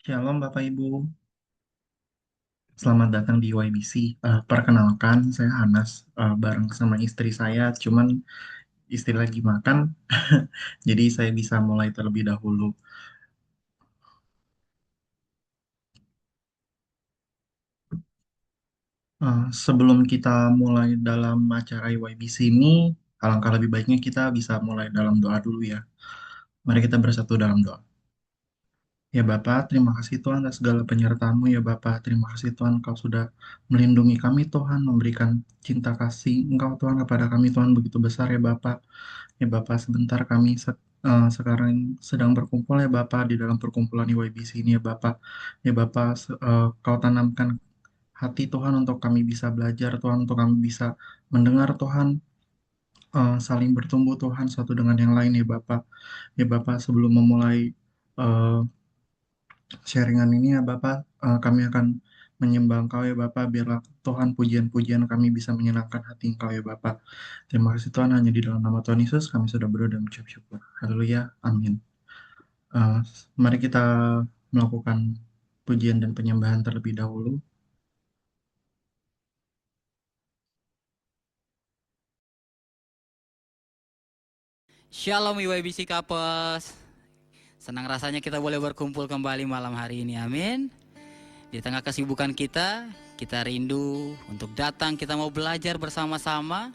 Shalom Bapak Ibu, selamat datang di YBC. Perkenalkan, saya Hanas, bareng sama istri saya, cuman istri lagi makan, jadi saya bisa mulai terlebih dahulu. Sebelum kita mulai dalam acara YBC ini, alangkah lebih baiknya kita bisa mulai dalam doa dulu ya. Mari kita bersatu dalam doa. Ya Bapak, terima kasih Tuhan atas segala penyertaan-Mu ya Bapak. Terima kasih Tuhan Kau sudah melindungi kami Tuhan, memberikan cinta kasih Engkau Tuhan kepada kami Tuhan begitu besar ya Bapak. Ya Bapak, sebentar kami sekarang sedang berkumpul ya Bapak di dalam perkumpulan YBC ini ya Bapak. Ya Bapak, Kau tanamkan hati Tuhan untuk kami bisa belajar Tuhan, untuk kami bisa mendengar Tuhan, saling bertumbuh Tuhan satu dengan yang lain ya Bapak. Ya Bapak, sebelum memulai eh, sharingan ini ya Bapak, kami akan menyembah Engkau ya Bapak, biarlah Tuhan pujian-pujian kami bisa menyenangkan hati Engkau ya Bapak. Terima kasih Tuhan, hanya di dalam nama Tuhan Yesus kami sudah berdoa dan mengucap syukur. Haleluya, amin. Eh, Mari kita melakukan pujian dan penyembahan terlebih dahulu. Shalom IYBC Kapes. Senang rasanya kita boleh berkumpul kembali malam hari ini, amin. Di tengah kesibukan kita rindu untuk datang, kita mau belajar bersama-sama.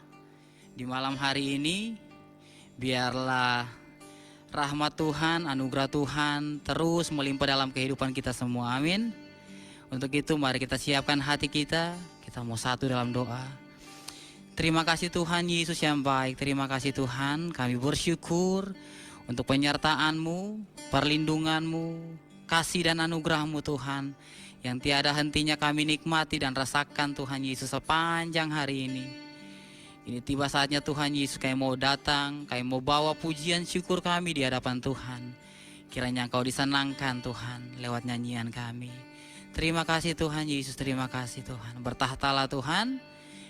Di malam hari ini, biarlah rahmat Tuhan, anugerah Tuhan terus melimpah dalam kehidupan kita semua, amin. Untuk itu mari kita siapkan hati kita mau satu dalam doa. Terima kasih Tuhan Yesus yang baik, terima kasih Tuhan, kami bersyukur untuk penyertaan-Mu, perlindungan-Mu, kasih dan anugerah-Mu Tuhan, yang tiada hentinya kami nikmati dan rasakan Tuhan Yesus sepanjang hari ini. Ini tiba saatnya Tuhan Yesus, kami mau datang, kami mau bawa pujian syukur kami di hadapan Tuhan. Kiranya Engkau disenangkan Tuhan lewat nyanyian kami. Terima kasih Tuhan Yesus, terima kasih Tuhan. Bertahtalah Tuhan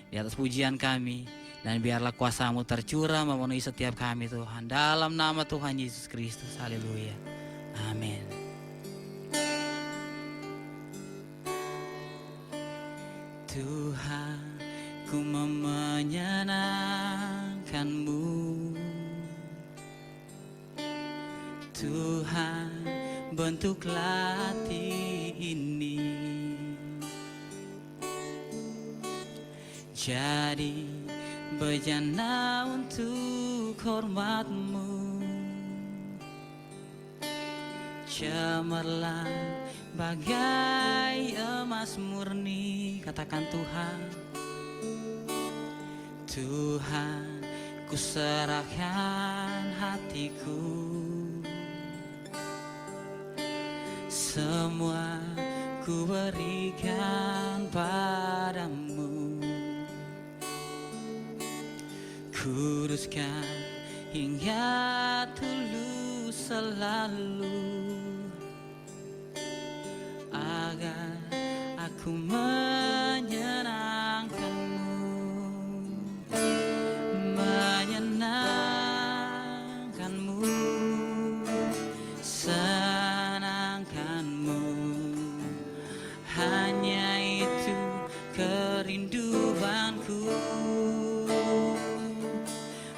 di atas pujian kami, dan biarlah kuasa-Mu tercurah memenuhi setiap kami Tuhan, dalam nama Tuhan Yesus Kristus, haleluya, amin. Tuhan, ku mau menyenangkan-Mu, Tuhan, bentuklah hati ini jadi bejana untuk hormat-Mu, cemerlang bagai emas murni. Katakan Tuhan, Tuhan, ku serahkan hatiku, semua ku berikan padamu. Kuduskan hingga tulus selalu, agar aku menyenangkan-Mu, menyenangkan-Mu, senangkan-Mu. Hanya itu kerinduanku,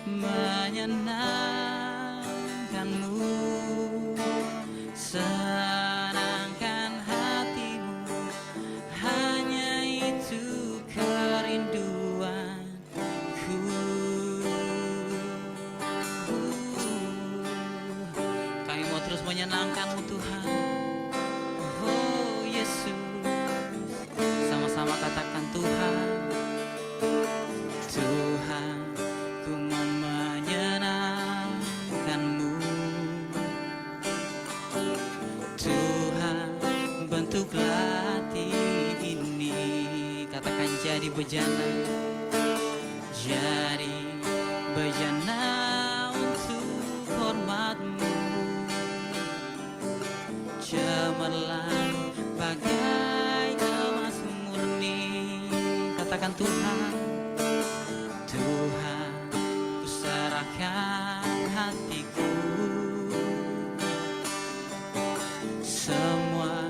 menyenangkan-Mu, senangkan hati-Mu. Hanya itu kerinduanku. Kami mau terus menyenangkan-Mu Tuhan. Oh Yesus, sama-sama katakan Tuhan, Tuhan, ku mau menyenangkan-Mu, Tuhan, bentuklah hati ini. Katakan jadi bejana, jadi bejana untuk hormat-Mu, cemerlang bagai emas murni. Katakan Tuhan, Tuhan, ku serahkan hatiku, semua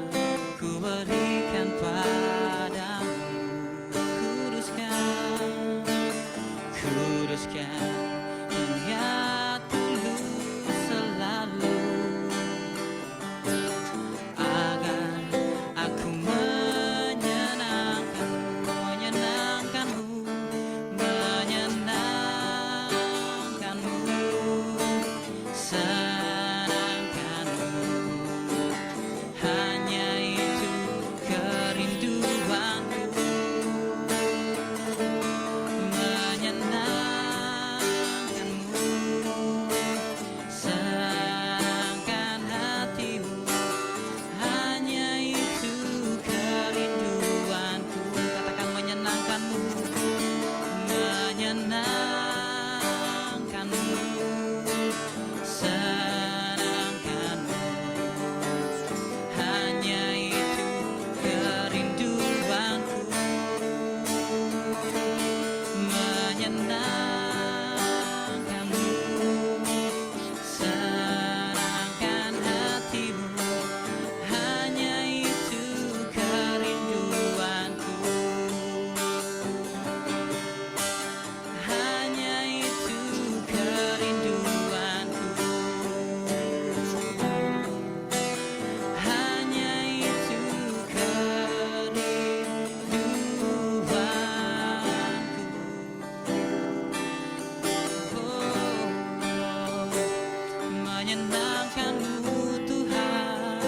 menyenangkan-Mu Tuhan.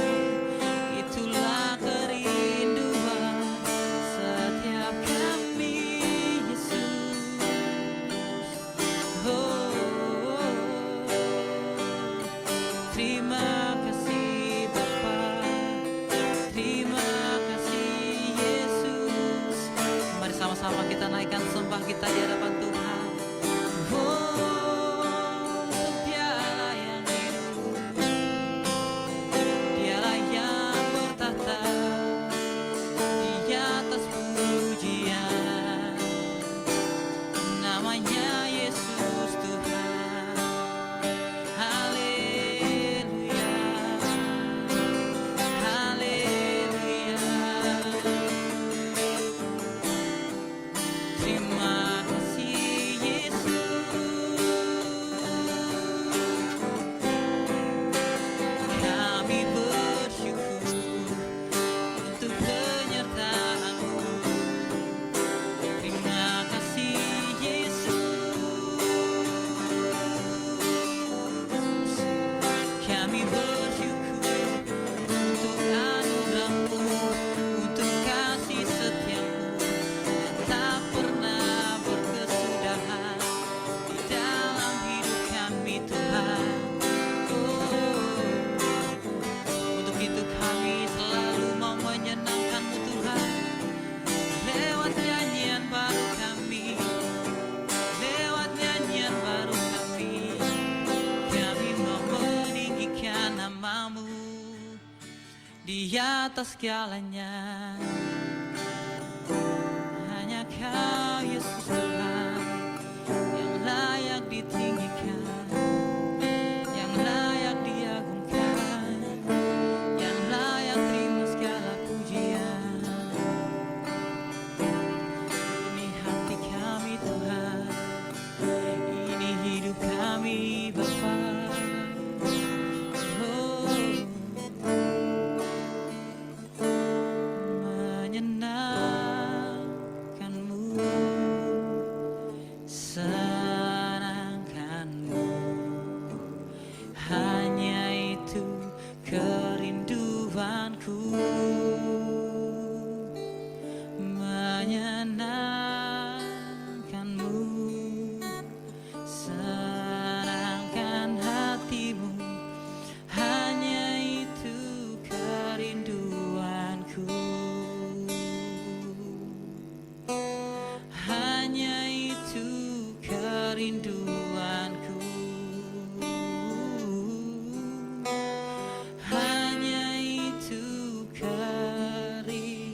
Itulah kerinduan setiap kami, Yesus. Oh, terima kasih Bapa, terima kasih Yesus. Mari sama-sama kita naikkan sembah kita di hadapan Tuhan. Oh, untuk Dialah yang hidup, Dialah yang bertahta di atas pujian. Namanya Yesus Tuhan. Haleluya, haleluya. Terima kasih Yesus. Kami bersyukur untuk penyertaan-Mu. Terima kasih Yesus. Kami bersyukur untuk anugerah-Mu, untuk kasih setia-Mu yang tak pernah berkesudahan di dalam hidup kami Tuhan. Oh, untuk itu kami selalu mau menyenangkan-Mu Tuhan. Lewat nyanyian baru kami, lewat nyanyian baru kami mau meninggikan nama-Mu di atas segalanya. Hanya Kau Yesus Tuhan yang layak ditinggikan, yang layak diagungkan, yang layak terima segala pujian. Ini hati kami Tuhan, ini hidup kami Bapa. Oh, menyenangkan-Mu, senangkan-Mu, hanya itu kerinduanku. Menyenangkan-Mu, senangkan hati-Mu, hanya itu kerinduanku. Hanya itu kerinduanku. Hanya itu kerinduanku.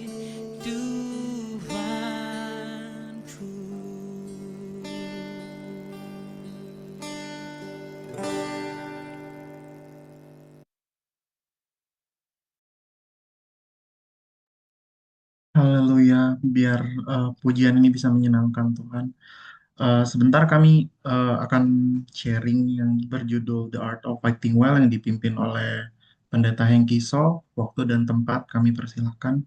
Haleluya, biar pujian ini bisa menyenangkan Tuhan. Sebentar kami akan sharing yang berjudul The Art of Fighting Well yang dipimpin oleh Pendeta Hengki So. Waktu dan tempat kami persilahkan.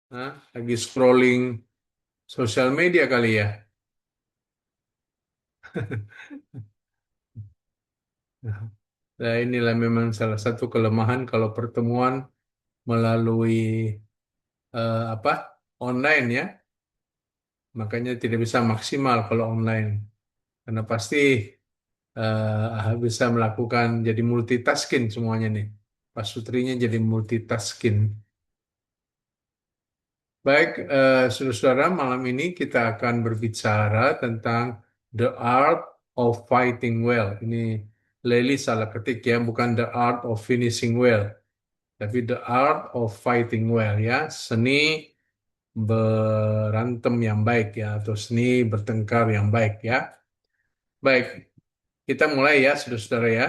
Hah? Lagi scrolling sosial media kali ya. Nah, inilah memang salah satu kelemahan kalau pertemuan melalui apa online ya. Makanya tidak bisa maksimal kalau online. Karena pasti bisa melakukan jadi multitasking semuanya nih. Pak Sutrinya jadi multitasking. Baik, saudara-saudara, malam ini kita akan berbicara tentang the art of fighting well. Ini Lely salah ketik ya, bukan the art of finishing well, tapi the art of fighting well ya, seni berantem yang baik ya, atau seni bertengkar yang baik ya. Baik, kita mulai ya, saudara-saudara ya.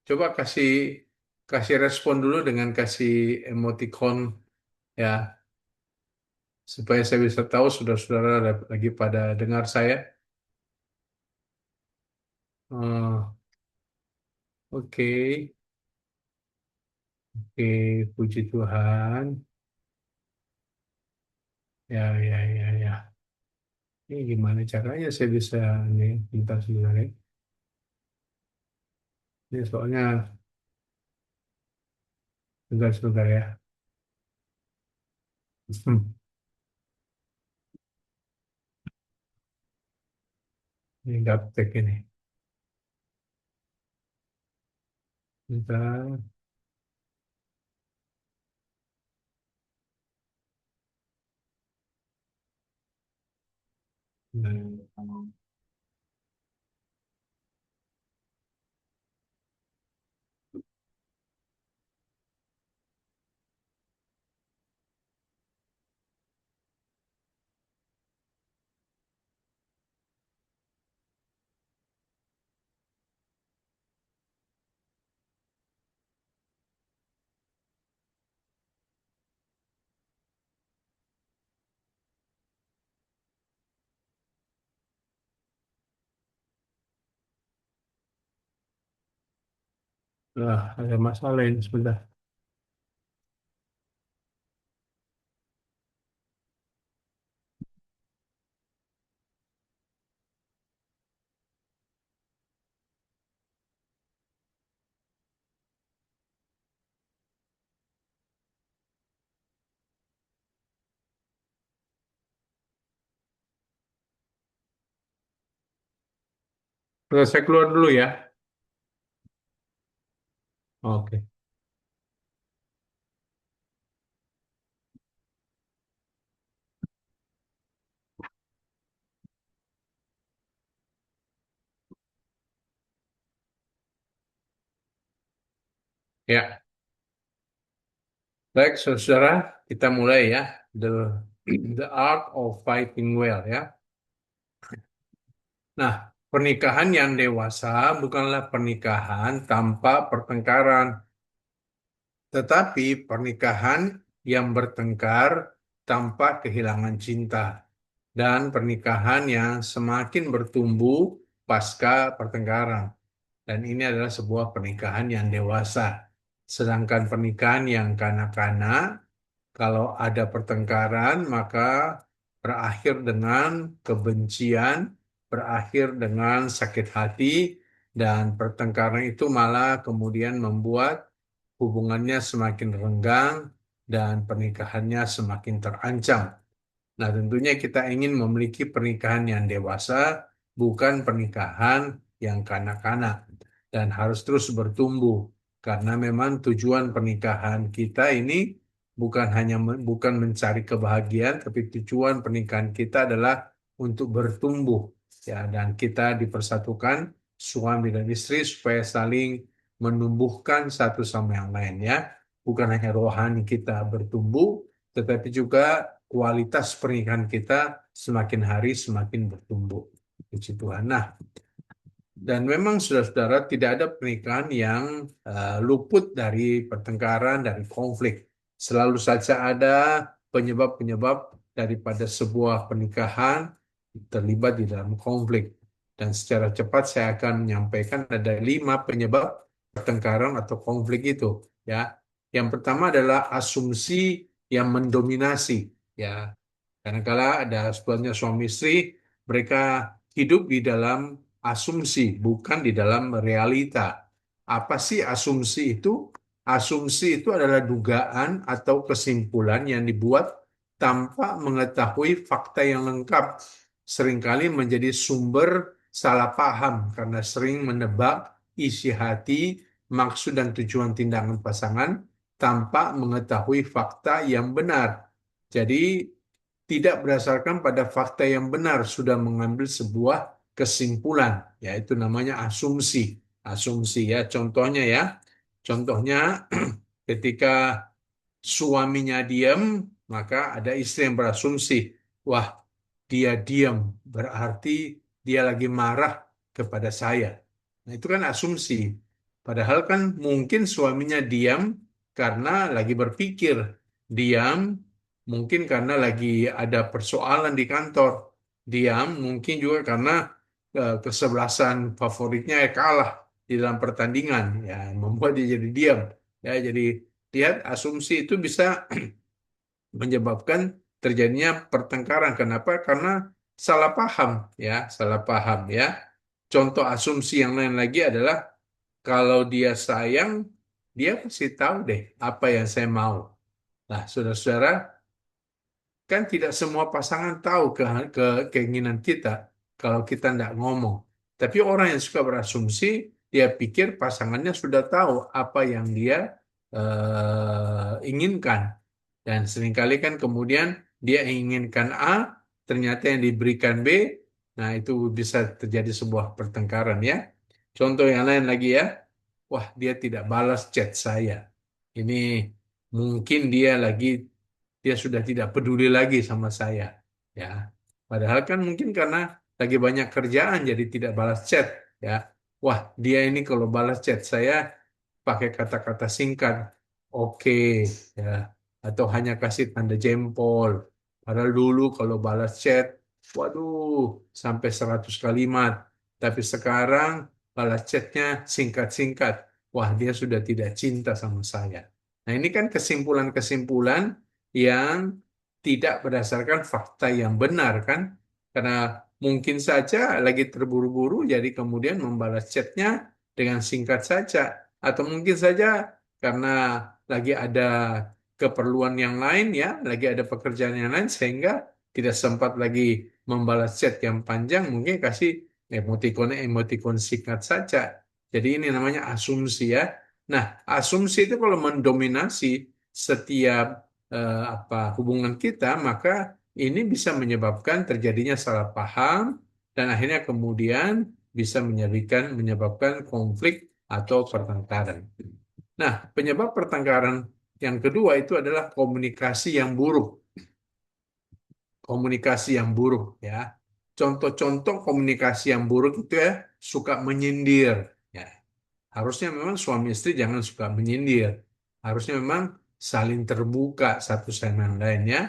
Coba kasih kasih respon dulu dengan kasih emoticon ya, supaya saya bisa tahu saudara-saudara lagi pada dengar saya. Oh, oke, oke, puji Tuhan. Ya, ya, ya, ya. Ini gimana caranya saya bisa nih, pintar sebenarnya. Ini soalnya sebentar-sebentar ya. Hmm, ini gaptek ini. Bentar. Nah, ada masalah ini sebentar. Saya keluar dulu ya. Oke. Ya, baik saudara, kita mulai ya. The The Art of Fighting Well ya. Nah, pernikahan yang dewasa bukanlah pernikahan tanpa pertengkaran, tetapi pernikahan yang bertengkar tanpa kehilangan cinta, dan pernikahan yang semakin bertumbuh pasca pertengkaran. Dan ini adalah sebuah pernikahan yang dewasa. Sedangkan pernikahan yang kanak-kanak, kalau ada pertengkaran, maka berakhir dengan kebencian, berakhir dengan sakit hati, dan pertengkaran itu malah kemudian membuat hubungannya semakin renggang dan pernikahannya semakin terancam. Nah, tentunya kita ingin memiliki pernikahan yang dewasa, bukan pernikahan yang kanak-kanak, dan harus terus bertumbuh. Karena memang tujuan pernikahan kita ini bukan mencari kebahagiaan, tapi tujuan pernikahan kita adalah untuk bertumbuh, ya. Dan kita dipersatukan suami dan istri supaya saling menumbuhkan satu sama yang lain, ya. Bukan hanya rohani kita bertumbuh, tetapi juga kualitas pernikahan kita semakin hari semakin bertumbuh. Puji Tuhan. Nah, dan memang saudara-saudara tidak ada pernikahan yang luput dari pertengkaran, dari konflik. Selalu saja ada penyebab-penyebab daripada sebuah pernikahan terlibat di dalam konflik. Dan secara cepat saya akan menyampaikan ada 5 penyebab pertengkaran atau konflik itu. Ya, yang pertama adalah asumsi yang mendominasi. Ya, kadang-kala ada sebenarnya suami istri, mereka hidup di dalam asumsi, bukan di dalam realita. Apa sih asumsi itu? Asumsi itu adalah dugaan atau kesimpulan yang dibuat tanpa mengetahui fakta yang lengkap. Seringkali menjadi sumber salah paham karena sering menebak isi hati, maksud dan tujuan tindakan pasangan tanpa mengetahui fakta yang benar. Jadi tidak berdasarkan pada fakta yang benar, sudah mengambil sebuah kesimpulan, yaitu namanya asumsi. Asumsi ya, contohnya ya. Contohnya ketika suaminya diam, maka ada istri yang berasumsi, wah, dia diam, berarti dia lagi marah kepada saya. Nah, itu kan asumsi. Padahal kan mungkin suaminya diam karena lagi berpikir. Diam mungkin karena lagi ada persoalan di kantor. Diam mungkin juga karena kesebelasan favoritnya kalah di dalam pertandingan. Ya, membuat dia jadi diam. Ya, jadi lihat asumsi itu bisa menyebabkan terjadinya pertengkaran. Kenapa? Karena salah paham, ya, salah paham, ya. Contoh asumsi yang lain lagi adalah kalau dia sayang, dia pasti tahu deh apa yang saya mau. Nah, saudara-saudara, kan tidak semua pasangan tahu keinginan kita kalau kita tidak ngomong. Tapi orang yang suka berasumsi, dia pikir pasangannya sudah tahu apa yang dia inginkan. Dan seringkali kan kemudian dia inginkan A, ternyata yang diberikan B, nah itu bisa terjadi sebuah pertengkaran ya. Contoh yang lain lagi ya, wah dia tidak balas chat saya. Ini mungkin dia sudah tidak peduli lagi sama saya. Ya, padahal kan mungkin karena lagi banyak kerjaan jadi tidak balas chat. Ya, wah dia ini kalau balas chat saya pakai kata-kata singkat, oke, ya, atau hanya kasih tanda jempol. Padahal dulu kalau balas chat, waduh, sampai 100 kalimat. Tapi sekarang balas chatnya singkat-singkat. Wah, dia sudah tidak cinta sama saya. Nah, ini kan kesimpulan-kesimpulan yang tidak berdasarkan fakta yang benar, kan? Karena mungkin saja lagi terburu-buru, jadi kemudian membalas chatnya dengan singkat saja. Atau mungkin saja karena lagi ada keperluan yang lain ya, lagi ada pekerjaan yang lain sehingga tidak sempat lagi membalas chat yang panjang, mungkin kasih emotikon singkat saja. Jadi ini namanya asumsi ya. Nah, asumsi itu kalau mendominasi setiap hubungan kita, maka ini bisa menyebabkan terjadinya salah paham dan akhirnya kemudian bisa menyebabkan konflik atau pertengkaran. Nah, penyebab pertengkaran yang kedua itu adalah komunikasi yang buruk. Komunikasi yang buruk ya. Contoh-contoh komunikasi yang buruk itu ya suka menyindir. Ya, harusnya memang suami istri jangan suka menyindir. Harusnya memang saling terbuka satu sama yang lainnya.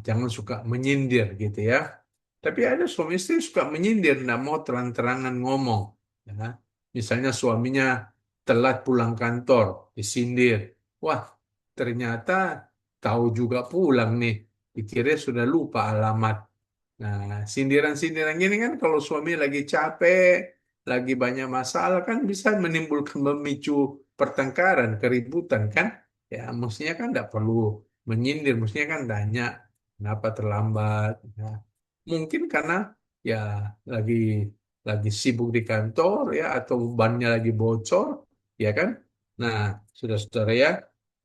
Jangan suka menyindir gitu ya. Tapi ada suami istri suka menyindir, nggak mau terang-terangan ngomong. Ya. Misalnya suaminya telat pulang kantor, disindir. Wah, ternyata tahu juga pulang nih. Dikira sudah lupa alamat. Nah, sindiran-sindiran gini kan kalau suami lagi capek, lagi banyak masalah kan bisa menimbulkan memicu pertengkaran, keributan kan? Ya, mestinya kan tidak perlu menyindir, mestinya kan tanya kenapa terlambat. Ya, mungkin karena ya lagi lagi sibuk di kantor ya atau bannya lagi bocor, ya kan? Nah, saudara-saudara ya,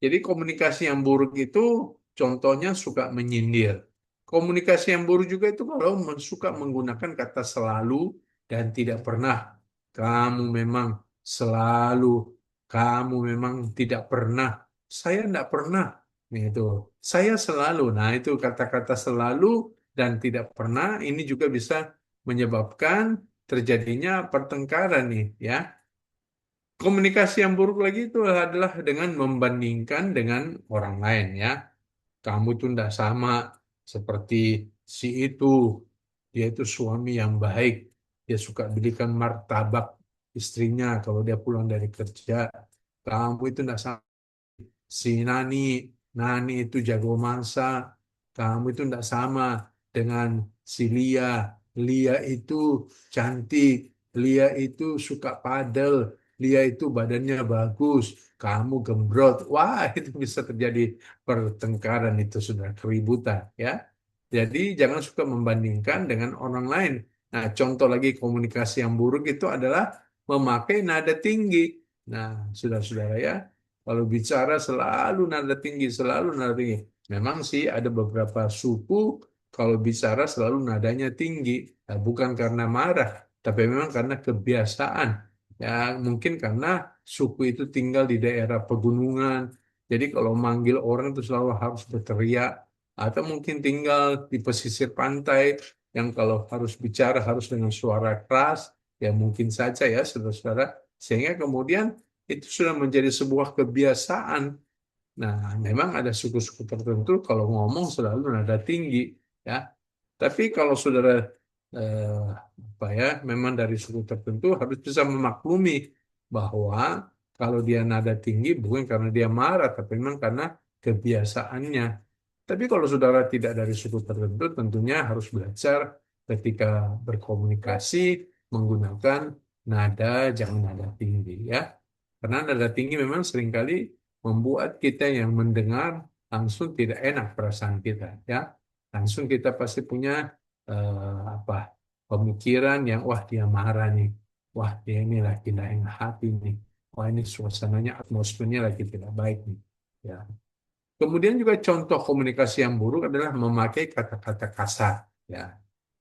jadi komunikasi yang buruk itu contohnya suka menyindir. Komunikasi yang buruk juga itu kalau suka menggunakan kata selalu dan tidak pernah. Kamu memang selalu, kamu memang tidak pernah. Saya tidak pernah. Nah, itu. Saya selalu. Nah, itu kata-kata selalu dan tidak pernah ini juga bisa menyebabkan terjadinya pertengkaran nih, ya. Komunikasi yang buruk lagi itu adalah dengan membandingkan dengan orang lain ya. Kamu itu tidak sama seperti si itu. Dia itu suami yang baik. Dia suka belikan martabak istrinya kalau dia pulang dari kerja. Kamu itu tidak sama si Nani. Nani itu jago masak. Kamu itu tidak sama dengan si Lia. Lia itu cantik. Lia itu suka padel. Lia itu badannya bagus. Kamu gembrot. Wah, itu bisa terjadi pertengkaran itu sudah keributan ya. Jadi jangan suka membandingkan dengan orang lain. Nah, contoh lagi komunikasi yang buruk itu adalah memakai nada tinggi. Nah, saudara-saudara ya, kalau bicara selalu nada tinggi, selalu nada tinggi. Memang sih ada beberapa suku kalau bicara selalu nadanya tinggi. Nah, bukan karena marah, tapi memang karena kebiasaan. Ya, mungkin karena suku itu tinggal di daerah pegunungan. Jadi kalau manggil orang itu selalu harus berteriak. Atau mungkin tinggal di pesisir pantai yang kalau harus bicara harus dengan suara keras. Ya mungkin saja ya saudara-saudara. Sehingga kemudian itu sudah menjadi sebuah kebiasaan. Nah, memang ada suku-suku tertentu kalau ngomong selalu nada tinggi, ya. Tapi kalau saudara apa ya, memang dari suku tertentu harus bisa memaklumi bahwa kalau dia nada tinggi bukan karena dia marah, tapi memang karena kebiasaannya. Tapi kalau saudara tidak dari suku tertentu, tentunya harus belajar ketika berkomunikasi menggunakan nada, jangan nada tinggi, ya. Karena nada tinggi memang seringkali membuat kita yang mendengar langsung tidak enak perasaan kita, ya. Langsung kita pasti punya apa pemikiran yang wah dia marah nih, wah dia ini lagi tidak enak hati nih, wah ini suasananya atmosfernya lagi tidak baik nih, ya. Kemudian juga contoh komunikasi yang buruk adalah memakai kata-kata kasar, ya.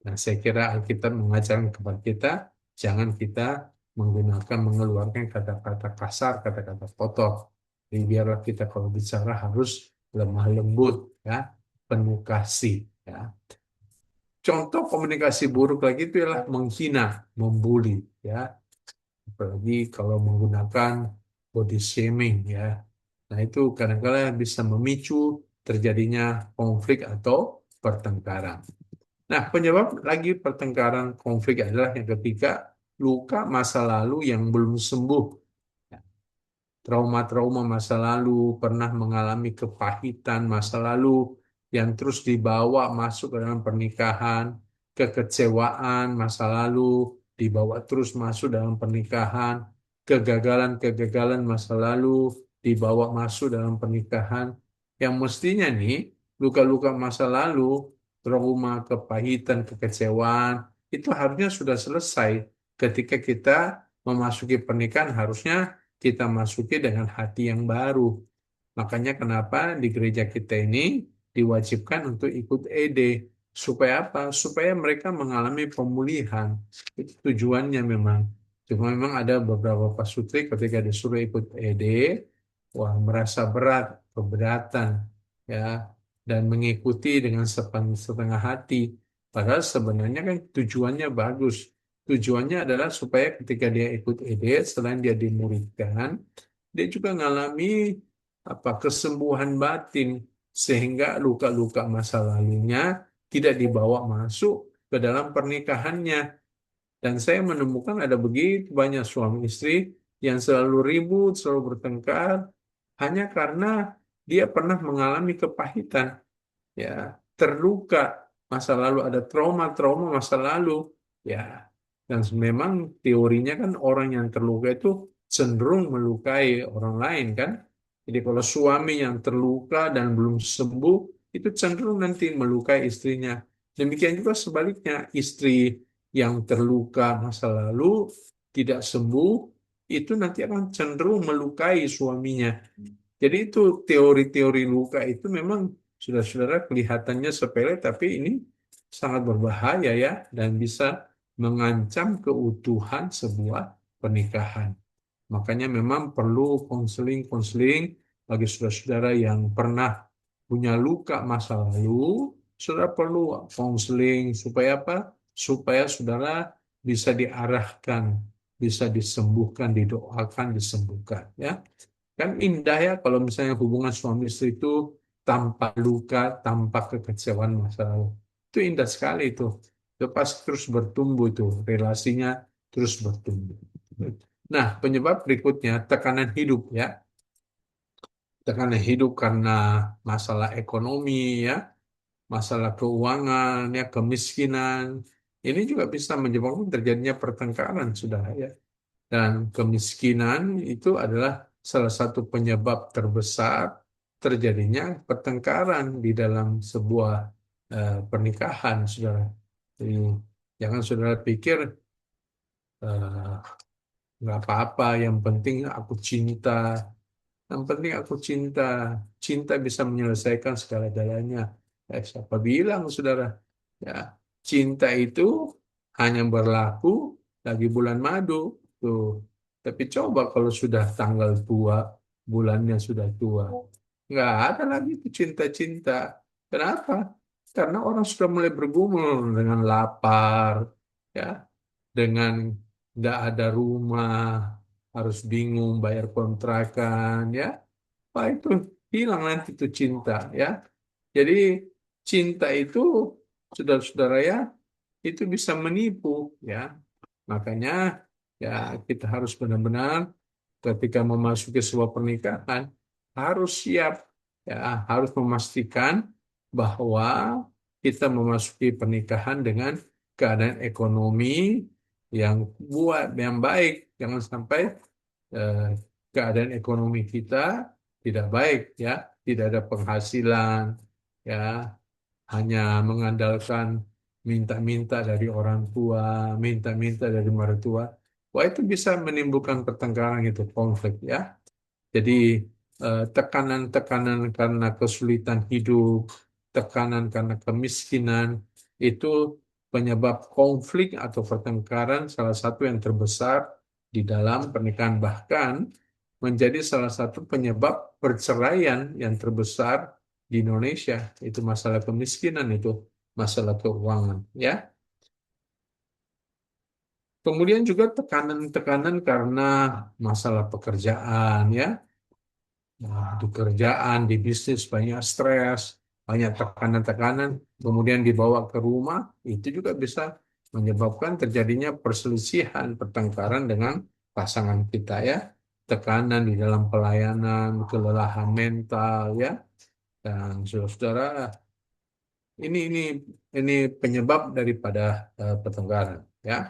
Nah, saya kira Alkitab mengajarkan kepada kita jangan kita mengeluarkan kata-kata kasar, kata-kata kotor. Jadi biarlah kita kalau bicara harus lemah lembut, ya, penuh kasih, ya. Contoh komunikasi buruk lagi itu adalah menghina, membuli, ya. Apalagi kalau menggunakan body shaming, ya. Nah, itu kadang-kadang bisa memicu terjadinya konflik atau pertengkaran. Nah, penyebab lagi pertengkaran konflik adalah yang ketiga, luka masa lalu yang belum sembuh. Trauma-trauma masa lalu, pernah mengalami kepahitan masa lalu yang terus dibawa masuk ke dalam pernikahan, kekecewaan masa lalu dibawa terus masuk dalam pernikahan, kegagalan-kegagalan masa lalu dibawa masuk dalam pernikahan, yang mestinya nih luka-luka masa lalu, trauma, kepahitan, kekecewaan itu harusnya sudah selesai ketika kita memasuki pernikahan, harusnya kita masuki dengan hati yang baru. Makanya kenapa di gereja kita ini diwajibkan untuk ikut ED. Supaya apa? Supaya mereka mengalami pemulihan. Itu tujuannya memang. Cuma memang ada beberapa pasutri ketika disuruh ikut ED, wah merasa berat, keberatan, ya, dan mengikuti dengan setengah hati. Padahal sebenarnya kan tujuannya bagus. Tujuannya adalah supaya ketika dia ikut ED, selain dia dimuridkan, dia juga mengalami kesembuhan batin sehingga luka-luka masa lalunya tidak dibawa masuk ke dalam pernikahannya. Dan saya menemukan ada begitu banyak suami istri yang selalu ribut, selalu bertengkar hanya karena dia pernah mengalami kepahitan, ya, terluka masa lalu, ada trauma-trauma masa lalu, ya. Dan memang teorinya kan orang yang terluka itu cenderung melukai orang lain kan. Jadi kalau suami yang terluka dan belum sembuh itu cenderung nanti melukai istrinya. Demikian juga sebaliknya, istri yang terluka masa lalu tidak sembuh itu nanti akan cenderung melukai suaminya. Jadi itu teori-teori luka itu memang saudara-saudara kelihatannya sepele, tapi ini sangat berbahaya ya, dan bisa mengancam keutuhan sebuah pernikahan. Makanya memang perlu konseling-konseling bagi saudara-saudara yang pernah punya luka masa lalu. Saudara perlu konseling supaya apa? Supaya saudara bisa diarahkan, bisa disembuhkan, didoakan, disembuhkan, ya. Kan indah ya kalau misalnya hubungan suami istri itu tanpa luka, tanpa kekecewaan masa lalu. Itu indah sekali itu. Itu pasti terus bertumbuh itu, relasinya terus bertumbuh. Nah, penyebab berikutnya tekanan hidup ya. Tekanan hidup karena masalah ekonomi ya, masalah keuangan ya, kemiskinan. Ini juga bisa menyebabkan terjadinya pertengkaran, sudah ya. Dan kemiskinan itu adalah salah satu penyebab terbesar terjadinya pertengkaran di dalam sebuah pernikahan, saudara. Jadi, jangan saudara pikir eh, nggak apa-apa, yang penting aku cinta. Yang penting aku cinta. Cinta bisa menyelesaikan segala-galanya. Siapa bilang, saudara? Ya, cinta itu hanya berlaku lagi bulan madu. Tuh. Tapi coba kalau sudah tanggal tua, bulannya sudah tua. Nggak ada lagi itu cinta-cinta. Kenapa? Karena orang sudah mulai bergumul dengan lapar, ya, dengan nggak ada rumah, harus bingung bayar kontrakan, ya. Wah, itu hilang nanti itu cinta, ya. Jadi cinta itu, saudara-saudara ya, itu bisa menipu, ya. Makanya ya kita harus benar-benar ketika memasuki sebuah pernikahan harus siap, ya, harus memastikan bahwa kita memasuki pernikahan dengan keadaan ekonomi yang baik. Jangan sampai eh, keadaan ekonomi kita tidak baik, ya, tidak ada penghasilan, ya, hanya mengandalkan minta-minta dari orang tua, minta-minta dari mertua. Wah, itu bisa menimbulkan pertengkaran, itu konflik, ya. Jadi tekanan-tekanan karena kesulitan hidup, tekanan karena kemiskinan, itu penyebab konflik atau pertengkaran salah satu yang terbesar di dalam pernikahan. Bahkan menjadi salah satu penyebab perceraian yang terbesar di Indonesia. Itu masalah kemiskinan, itu masalah keuangan, ya. Kemudian juga tekanan-tekanan karena masalah pekerjaan, ya. Nah, di kerjaan, di bisnis banyak stres, banyak tekanan-tekanan, kemudian dibawa ke rumah, itu juga bisa menyebabkan terjadinya perselisihan, pertengkaran dengan pasangan kita, ya. Tekanan di dalam pelayanan, kelelahan mental, ya. Dan saudara, ini ini ini penyebab daripada pertengkaran, ya.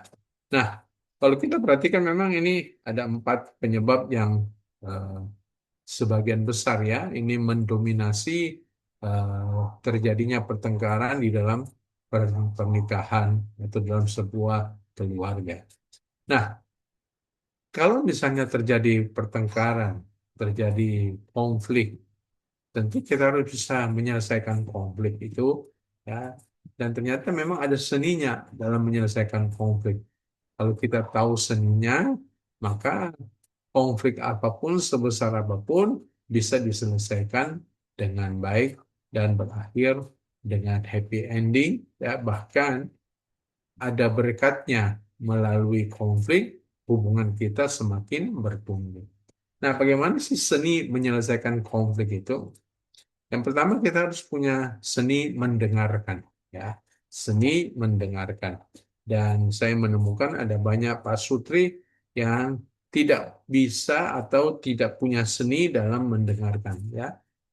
Nah, kalau kita perhatikan memang ini ada 4 penyebab yang eh, sebagian besar, ya, ini mendominasi terjadinya pertengkaran di dalam pernikahan atau dalam sebuah keluarga. Nah, kalau misalnya terjadi pertengkaran, terjadi konflik, tentu kita harus bisa menyelesaikan konflik itu, ya. Dan ternyata memang ada seninya dalam menyelesaikan konflik. Kalau kita tahu seninya, maka konflik apapun, sebesar apapun, bisa diselesaikan dengan baik dan berakhir dengan happy ending, ya. Bahkan ada berkatnya, melalui konflik hubungan kita semakin bertumbuh. Nah, bagaimana sih seni menyelesaikan konflik itu? Yang pertama, kita harus punya seni mendengarkan, ya. Seni mendengarkan. Dan saya menemukan ada banyak pasutri yang tidak bisa atau tidak punya seni dalam mendengarkan, ya.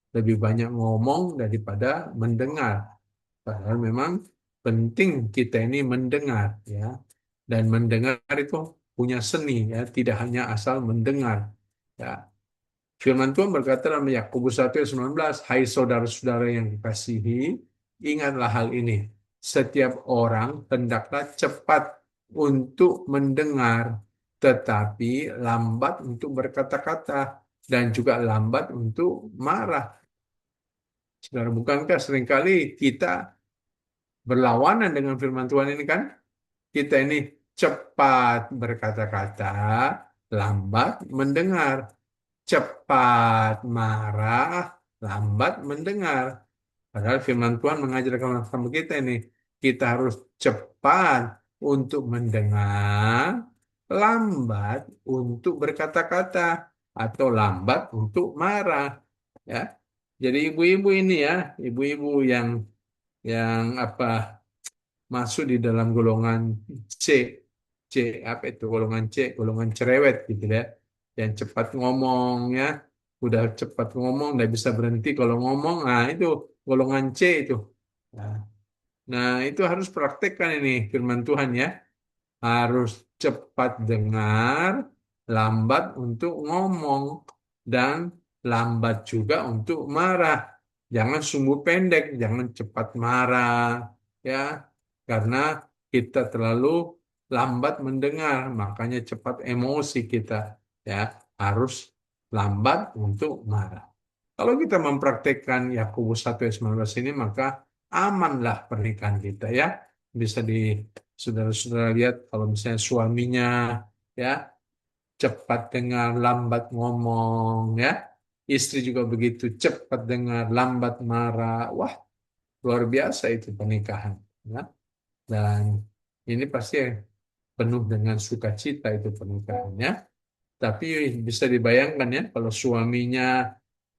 Lebih banyak ngomong daripada mendengar. Padahal memang penting kita ini mendengar, ya. Dan mendengar itu punya seni, ya, tidak hanya asal mendengar, ya. Firman Tuhan berkata dalam Yakobus 1 ayat 19, "Hai saudara-saudara yang dikasihi, ingatlah hal ini. Setiap orang hendaklah cepat untuk mendengar, tetapi lambat untuk berkata-kata, dan juga lambat untuk marah." Saudara, bukankah seringkali kita berlawanan dengan firman Tuhan ini, kan? Kita ini cepat berkata-kata, lambat mendengar. Cepat marah, lambat mendengar. Padahal firman Tuhan mengajarkan sama kita ini, kita harus cepat untuk mendengar, lambat untuk berkata-kata, atau lambat untuk marah, ya. Jadi ibu-ibu ini, ya, ibu-ibu yang apa, masuk di dalam golongan C. C apa itu golongan C? Golongan cerewet, gitu ya. Yang cepat ngomong, ya. Udah cepat ngomong, nggak bisa berhenti kalau ngomong. Nah, itu golongan C itu. Nah, itu harus praktekkan ini firman Tuhan, ya. Harus cepat dengar, lambat untuk ngomong, dan lambat juga untuk marah. Jangan sumbu pendek, jangan cepat marah, ya, karena kita terlalu lambat mendengar, makanya cepat emosi kita, ya. Harus lambat untuk marah. Kalau kita mempraktekkan Yakobus 1 ayat 19 ini, maka amanlah pernikahan kita, ya. Bisa di saudara-saudara lihat kalau misalnya suaminya, ya, cepat dengar, lambat ngomong, ya. Istri juga begitu, cepat dengar, lambat marah. Wah, luar biasa itu pernikahan, ya. Dan ini pasti penuh dengan sukacita itu pernikahannya. Tapi bisa dibayangkan ya, kalau suaminya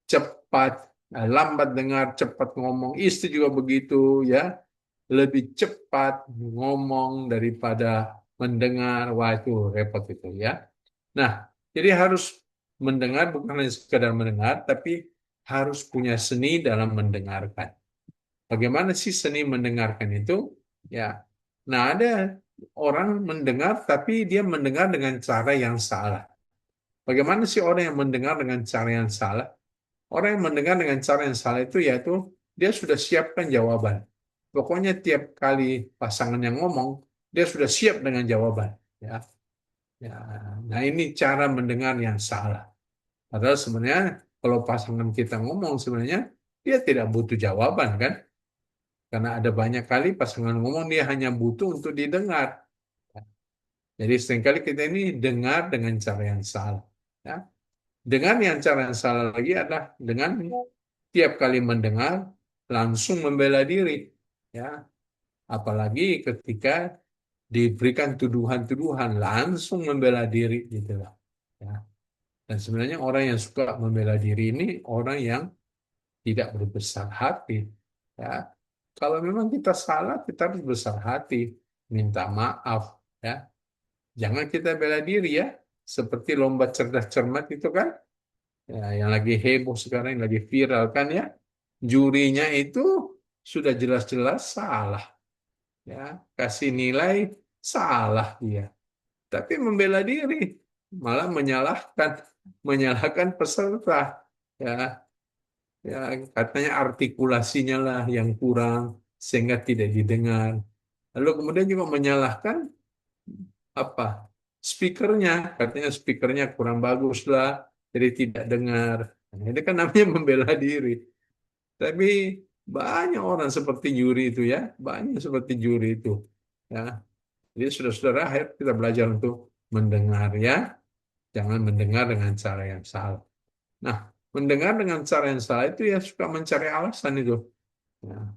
cepat, lambat dengar, cepat ngomong, istri juga begitu ya, lebih cepat ngomong daripada mendengar, wah itu repot itu ya. Nah, jadi harus mendengar bukan hanya sekedar mendengar, tapi harus punya seni dalam mendengarkan. Bagaimana sih seni mendengarkan itu? Ya, nah ada orang mendengar tapi dia mendengar dengan cara yang salah. Bagaimana sih orang yang mendengar dengan cara yang salah? Orang yang mendengar dengan cara yang salah itu yaitu dia sudah siapkan jawaban. Pokoknya tiap kali pasangan yang ngomong, dia sudah siap dengan jawaban. Ya, ya. Nah ini cara mendengar yang salah. Padahal sebenarnya kalau pasangan kita ngomong sebenarnya dia tidak butuh jawaban kan? Karena ada banyak kali pasangan ngomong dia hanya butuh untuk didengar. Jadi seringkali kita ini dengar dengan cara yang salah. Ya. Dengan yang cara yang salah lagi adalah dengan tiap kali mendengar langsung membela diri. Ya. Apalagi ketika diberikan tuduhan-tuduhan langsung membela diri gitu lah. Ya. Dan sebenarnya orang yang suka membela diri ini orang yang tidak berbesar hati. Ya. Kalau memang kita salah, kita harus besar hati, minta maaf. Ya. Jangan kita bela diri ya, seperti lomba cerdas cermat itu kan, ya, yang lagi heboh sekarang, yang lagi viral kan ya, jurinya itu sudah jelas-jelas salah, ya, kasih nilai salah dia, tapi membela diri, malah menyalahkan peserta, ya, ya katanya artikulasinya lah yang kurang sehingga tidak didengar. Lalu kemudian juga menyalahkan apa speakernya, katanya speakernya kurang bagus lah jadi tidak dengar. Nah, ini kan namanya membela diri, tapi banyak orang seperti juri itu ya, banyak seperti juri itu ya. Jadi saudara-saudara, ayo kita belajar untuk mendengar ya, jangan mendengar dengan cara yang salah. Nah, mendengar dengan cara yang salah itu ya suka mencari alasan itu ya.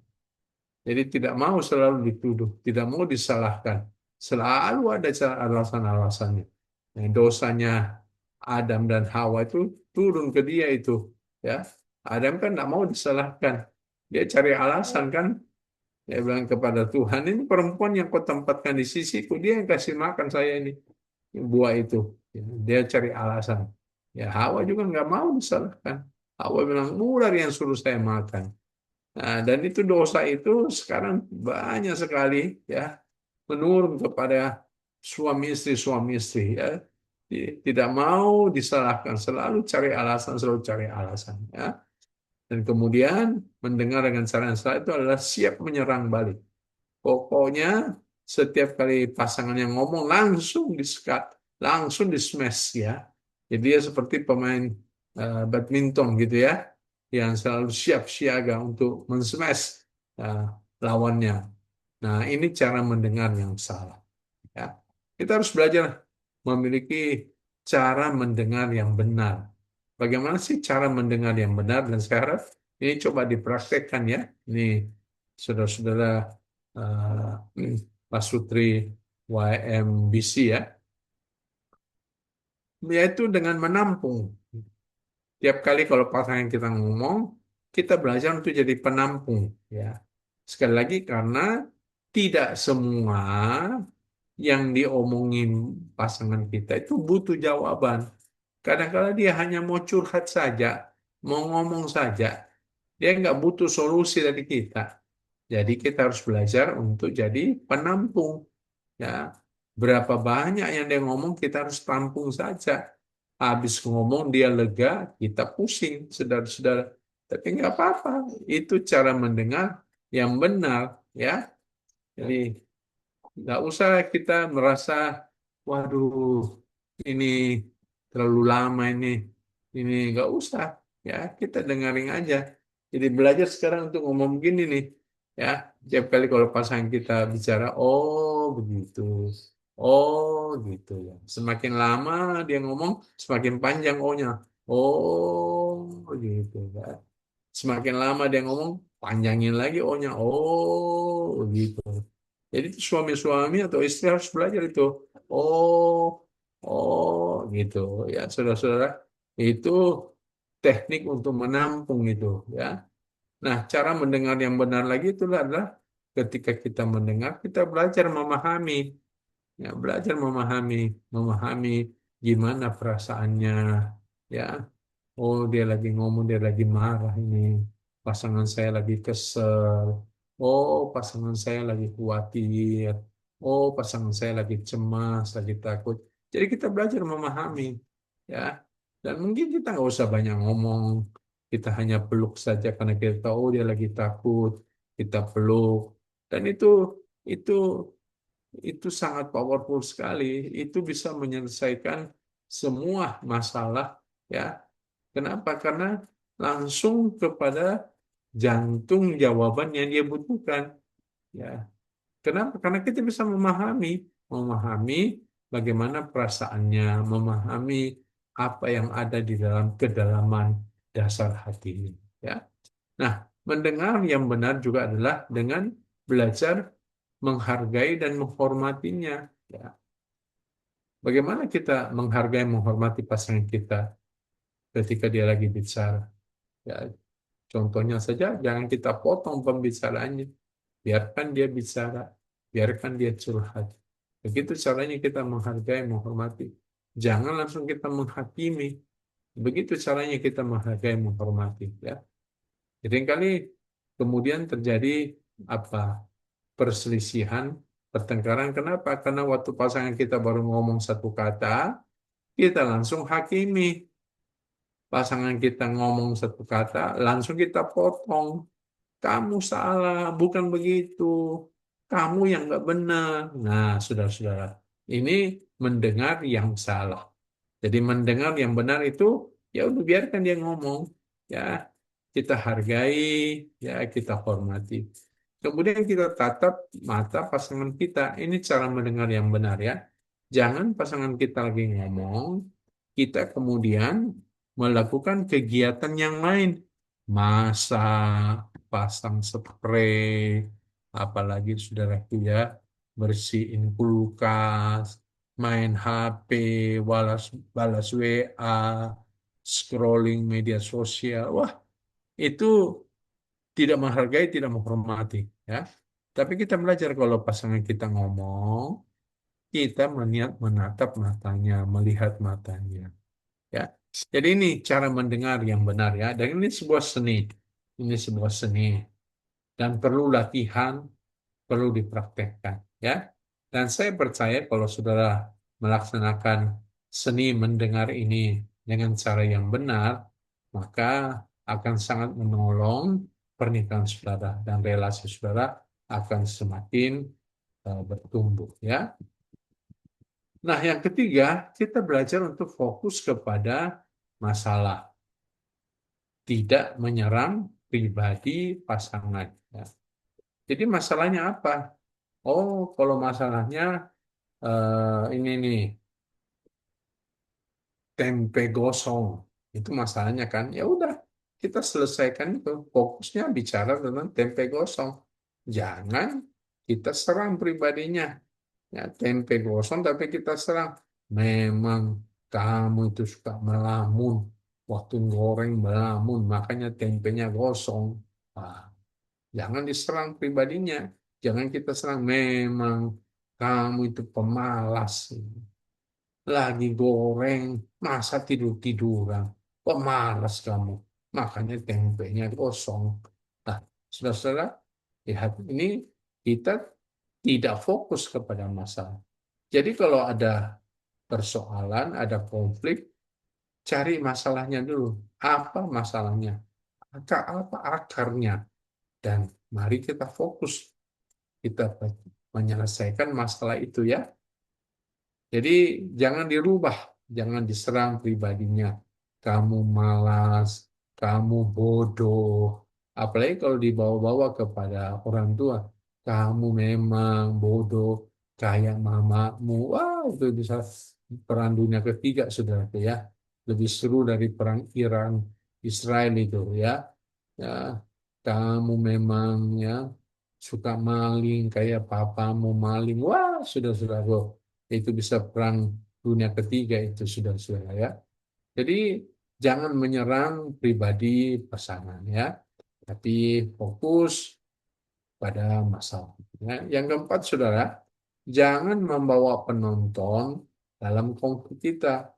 Jadi tidak mau selalu dituduh, tidak mau disalahkan. Selalu ada cara alasan-alasannya. Yang dosanya Adam dan Hawa itu turun ke dia itu, ya. Adam kan tidak mau disalahkan. Dia cari alasan kan. Dia bilang kepada Tuhan, ini perempuan yang kau tempatkan di sisiku, dia yang kasih makan saya ini buah itu. Ya, dia cari alasan. Ya Hawa juga nggak mau disalahkan. Hawa bilang, ular yang suruh saya makan. Nah, dan itu dosa itu sekarang banyak sekali ya menurun kepada suami istri ya. Tidak mau disalahkan, selalu cari alasan, selalu cari alasan ya. Dan kemudian mendengar dengan cara yang salah itu adalah siap menyerang balik. Pokoknya setiap kali pasangan yang ngomong langsung disekat, langsung di smash ya. Jadi dia seperti pemain badminton gitu ya, yang selalu siap siaga untuk men-smash eh, lawannya. Nah, ini cara mendengar yang salah. Ya. Kita harus belajar memiliki cara mendengar yang benar. Bagaimana sih cara mendengar yang benar? Dan sekarang ini coba dipraktekkan ya. Ini saudara-saudara Pak Sutri YMBC ya, yaitu dengan menampung. Tiap kali kalau pasangan kita ngomong, kita belajar untuk jadi penampung. Ya, sekali lagi karena tidak semua yang diomongin pasangan kita itu butuh jawaban. Kadang-kadang dia hanya mau curhat saja, mau ngomong saja. Dia nggak butuh solusi dari kita. Jadi kita harus belajar untuk jadi penampung. Ya, berapa banyak yang dia ngomong kita harus tampung saja. Habis ngomong dia lega, kita pusing, saudara-saudara. Tapi nggak apa-apa. Itu cara mendengar yang benar, ya. Jadi nggak usah kita merasa, waduh, ini terlalu lama ini nggak usah, ya kita dengerin aja. Jadi belajar sekarang untuk ngomong gini nih, ya. Tiap kali kalau pasangan kita bicara, oh begitu, oh gitu ya. Semakin lama dia ngomong, semakin panjang ohnya, oh gitu ya. Semakin lama dia ngomong, panjangin lagi ohnya, oh gitu. Jadi suami-suami atau istri harus belajar itu. Oh, oh, gitu ya, saudara-saudara. Itu teknik untuk menampung itu, ya. Nah, cara mendengar yang benar lagi itu adalah ketika kita mendengar, kita belajar memahami, ya, belajar memahami gimana perasaannya, ya. Oh, dia lagi ngomong, dia lagi marah ini. Pasangan saya lagi kesel. Oh, pasangan saya lagi khawatir. Oh, pasangan saya lagi cemas, lagi takut. Jadi kita belajar memahami, ya. Dan mungkin kita nggak usah banyak ngomong. Kita hanya peluk saja karena kita tahu oh, dia lagi takut. Kita peluk. Dan itu itu sangat powerful sekali. Itu bisa menyelesaikan semua masalah, ya. Kenapa? Karena langsung kepada jantung jawaban yang dia butuhkan. Ya, kenapa? Karena kita bisa memahami bagaimana perasaannya, memahami apa yang ada di dalam kedalaman dasar hatinya. Ya, nah, mendengar yang benar juga adalah dengan belajar menghargai dan menghormatinya. Ya, bagaimana kita menghargai, menghormati pasangan kita ketika dia lagi bicara? Ya, contohnya saja, jangan kita potong pembicaraannya. Biarkan dia bicara, biarkan dia curhat. Begitu caranya kita menghargai, menghormati. Jangan langsung kita menghakimi. Begitu caranya kita menghargai, menghormati. Ya. Seringkali kemudian terjadi apa? Perselisihan, pertengkaran. Kenapa? Karena waktu pasangan kita baru ngomong satu kata, kita langsung hakimi. Pasangan kita ngomong satu kata, langsung kita potong. Kamu salah, bukan begitu. Kamu yang nggak benar. Nah, saudara-saudara, ini mendengar yang salah. Jadi mendengar yang benar itu, ya udah biarkan dia ngomong. Ya, kita hargai, ya kita hormati. Kemudian kita tatap mata pasangan kita. Ini cara mendengar yang benar ya. Jangan pasangan kita lagi ngomong, kita kemudian melakukan kegiatan yang lain. Masak, pasang spray, apalagi saudaraku ya, bersihin kulkas, main HP, balas balas WA, scrolling media sosial. Wah, itu tidak menghargai, tidak menghormati, ya. Tapi kita belajar kalau pasangan kita ngomong, kita menatap matanya, melihat matanya, ya. Jadi ini cara mendengar yang benar ya. Dan ini sebuah seni. Ini sebuah seni dan perlu latihan, perlu dipraktekkan, ya. Dan saya percaya kalau saudara melaksanakan seni mendengar ini dengan cara yang benar, maka akan sangat menolong pernikahan saudara dan relasi saudara akan semakin bertumbuh, ya. Nah, yang ketiga, kita belajar untuk fokus kepada masalah, tidak menyerang pribadi pasangan. Ya. Jadi masalahnya apa? Oh, kalau masalahnya ini nih, tempe gosong, itu masalahnya kan. Ya udah, kita selesaikan itu. Fokusnya bicara tentang tempe gosong. Jangan kita serang pribadinya. Ya, tempe gosong tapi kita serang. Memang kamu itu suka melamun. Waktu goreng melamun, makanya tempenya gosong. Nah, jangan diserang pribadinya. Jangan kita serang. Memang kamu itu pemalas. Lagi goreng, masa tidur-tiduran. Pemalas kamu. Makanya tempenya gosong. Nah, saudara-saudara, lihat ini kita tidak fokus kepada masalah. Jadi kalau ada persoalan, ada konflik, cari masalahnya dulu. Apa masalahnya? Apa akarnya? Dan mari kita fokus. Kita menyelesaikan masalah itu ya. Jadi jangan dirubah, jangan diserang pribadinya. Kamu malas, kamu bodoh. Apalagi kalau dibawa-bawa kepada orang tua. Kamu memang bodoh, kayak mamamu. Wah, itu bisa perang dunia ketiga, saudara ya. Lebih seru dari perang Iran, Israel itu ya. Ya, kamu memang ya suka maling, kayak papamu maling, wah sudah kok. Itu bisa perang dunia ketiga itu sudah ya. Jadi jangan menyerang pribadi pasangan ya, tapi fokus pada masalah. Ya. Yang keempat, saudara, jangan membawa penonton dalam konflik kita.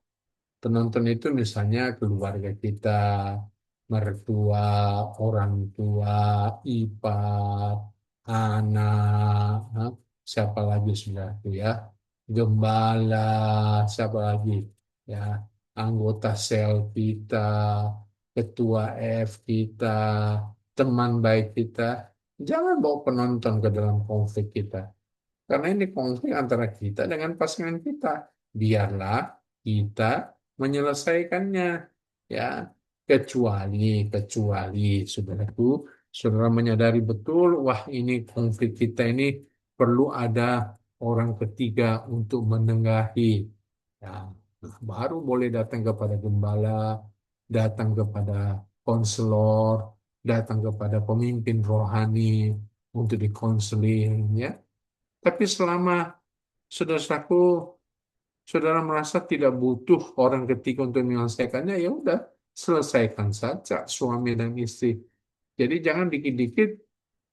Penonton itu misalnya keluarga kita, mertua, orang tua, ipar, anak, ha? Siapa lagi sudah itu ya, gembala, siapa lagi ya, anggota sel kita, ketua F kita, teman baik kita. Jangan bawa penonton ke dalam konflik kita. Karena ini konflik antara kita dengan pasangan kita. Biarlah kita menyelesaikannya. Ya, kecuali, saudaraku, saudara menyadari betul, wah ini konflik kita ini perlu ada orang ketiga untuk menengahi. Ya, baru boleh datang kepada gembala, datang kepada konselor, datang kepada pemimpin rohani untuk dikonseling, ya. Tapi selama saudaraku, saudara merasa tidak butuh orang ketiga untuk menyelesaikannya, ya udah selesaikan saja suami dan istri. Jadi jangan dikit-dikit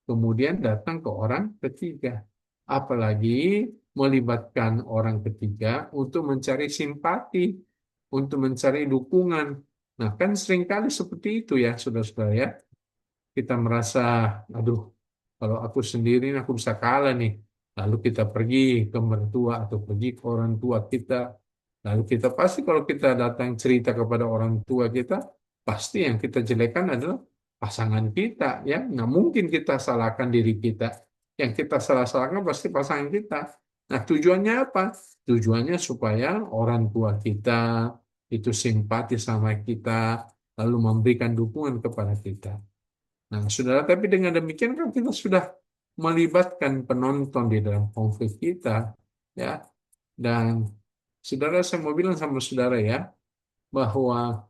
kemudian datang ke orang ketiga. Apalagi melibatkan orang ketiga untuk mencari simpati, untuk mencari dukungan. Nah, kan seringkali seperti itu ya, saudara-saudara ya. Kita merasa, aduh, kalau aku sendiri aku bisa kalah nih. Lalu kita pergi ke mertua atau pergi ke orang tua kita. Lalu kita pasti kalau kita datang cerita kepada orang tua kita, pasti yang kita jelekan adalah pasangan kita. Ya, nggak mungkin kita salahkan diri kita. Yang kita salah-salahkan pasti pasangan kita. Nah, tujuannya apa? Tujuannya supaya orang tua kita itu simpati sama kita, lalu memberikan dukungan kepada kita. Nah, saudara, tapi dengan demikian kan kita sudah melibatkan penonton di dalam konflik kita, ya. Dan saudara, saya mau bilang sama saudara ya, bahwa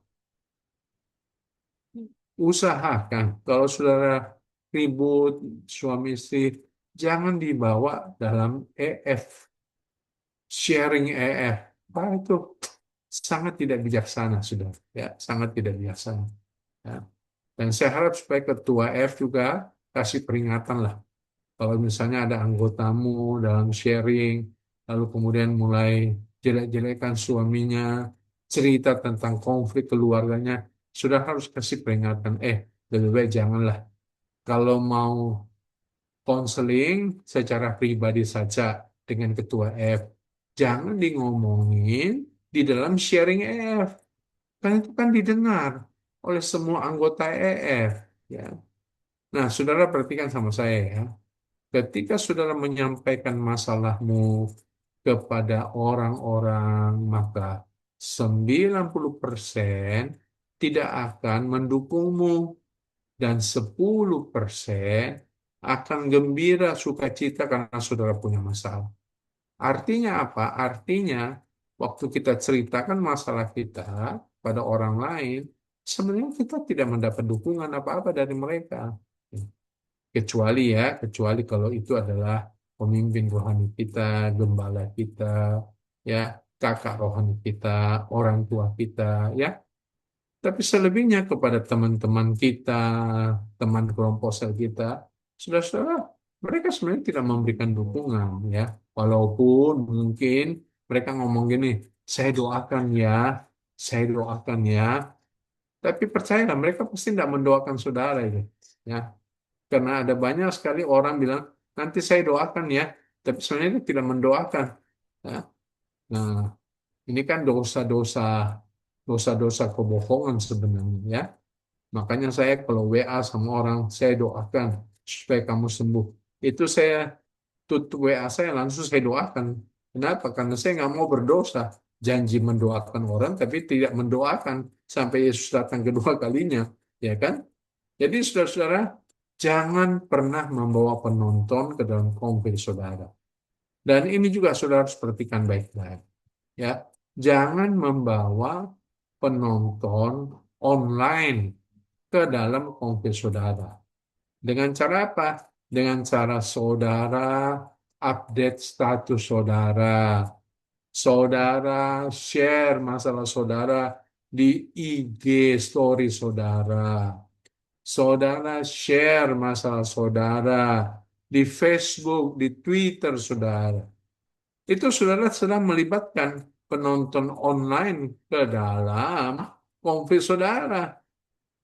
usahakan kalau saudara ribut suami istri, jangan dibawa dalam EF, sharing EF. Wah, itu sangat tidak bijaksana, saudara. Ya, sangat tidak bijaksana. Ya. Dan saya harap supaya ketua F juga kasih peringatan lah. Kalau misalnya ada anggotamu dalam sharing, lalu kemudian mulai jelek-jelekan suaminya, cerita tentang konflik keluarganya, sudah harus kasih peringatan. Lebih baik janganlah. Kalau mau konseling secara pribadi saja dengan ketua F, jangan di ngomongin di dalam sharing EF. Kan itu kan didengar oleh semua anggota EF. Ya. Nah, saudara perhatikan sama saya ya. Ketika saudara menyampaikan masalahmu kepada orang-orang, maka 90% tidak akan mendukungmu dan 10% akan gembira sukacita karena saudara punya masalah. Artinya apa? Artinya waktu kita ceritakan masalah kita pada orang lain, sebenarnya kita tidak mendapat dukungan apa-apa dari mereka. Kecuali kalau itu adalah pemimpin rohani kita, gembala kita, ya, kakak rohani kita, orang tua kita, ya. Tapi selebihnya kepada teman-teman kita, teman kelompok sel kita, saudara-saudara, mereka sebenarnya tidak memberikan dukungan, ya. Walaupun mungkin mereka ngomong gini, saya doakan ya, tapi percayalah mereka pasti tidak mendoakan saudara itu, ya. Karena ada banyak sekali orang bilang, nanti saya doakan ya, tapi sebenarnya itu tidak mendoakan. Ya. Nah, ini kan dosa-dosa kebohongan sebenarnya. Ya. Makanya saya kalau WA sama orang, saya doakan supaya kamu sembuh. Itu saya tutup WA saya langsung saya doakan. Kenapa? Karena saya nggak mau berdosa. Janji mendoakan orang, tapi tidak mendoakan sampai Yesus datang kedua kalinya. Ya kan? Jadi saudara-saudara, jangan pernah membawa penonton ke dalam konflik saudara. Dan ini juga saudara harus perhatikan baik-baik. Ya, jangan membawa penonton online ke dalam konflik saudara. Dengan cara apa? dengan cara saudara update status saudara. Saudara share masalah saudara di IG story saudara. Saudara share masalah saudara di Facebook, di Twitter saudara. Itu saudara sedang melibatkan penonton online ke dalam konflik saudara.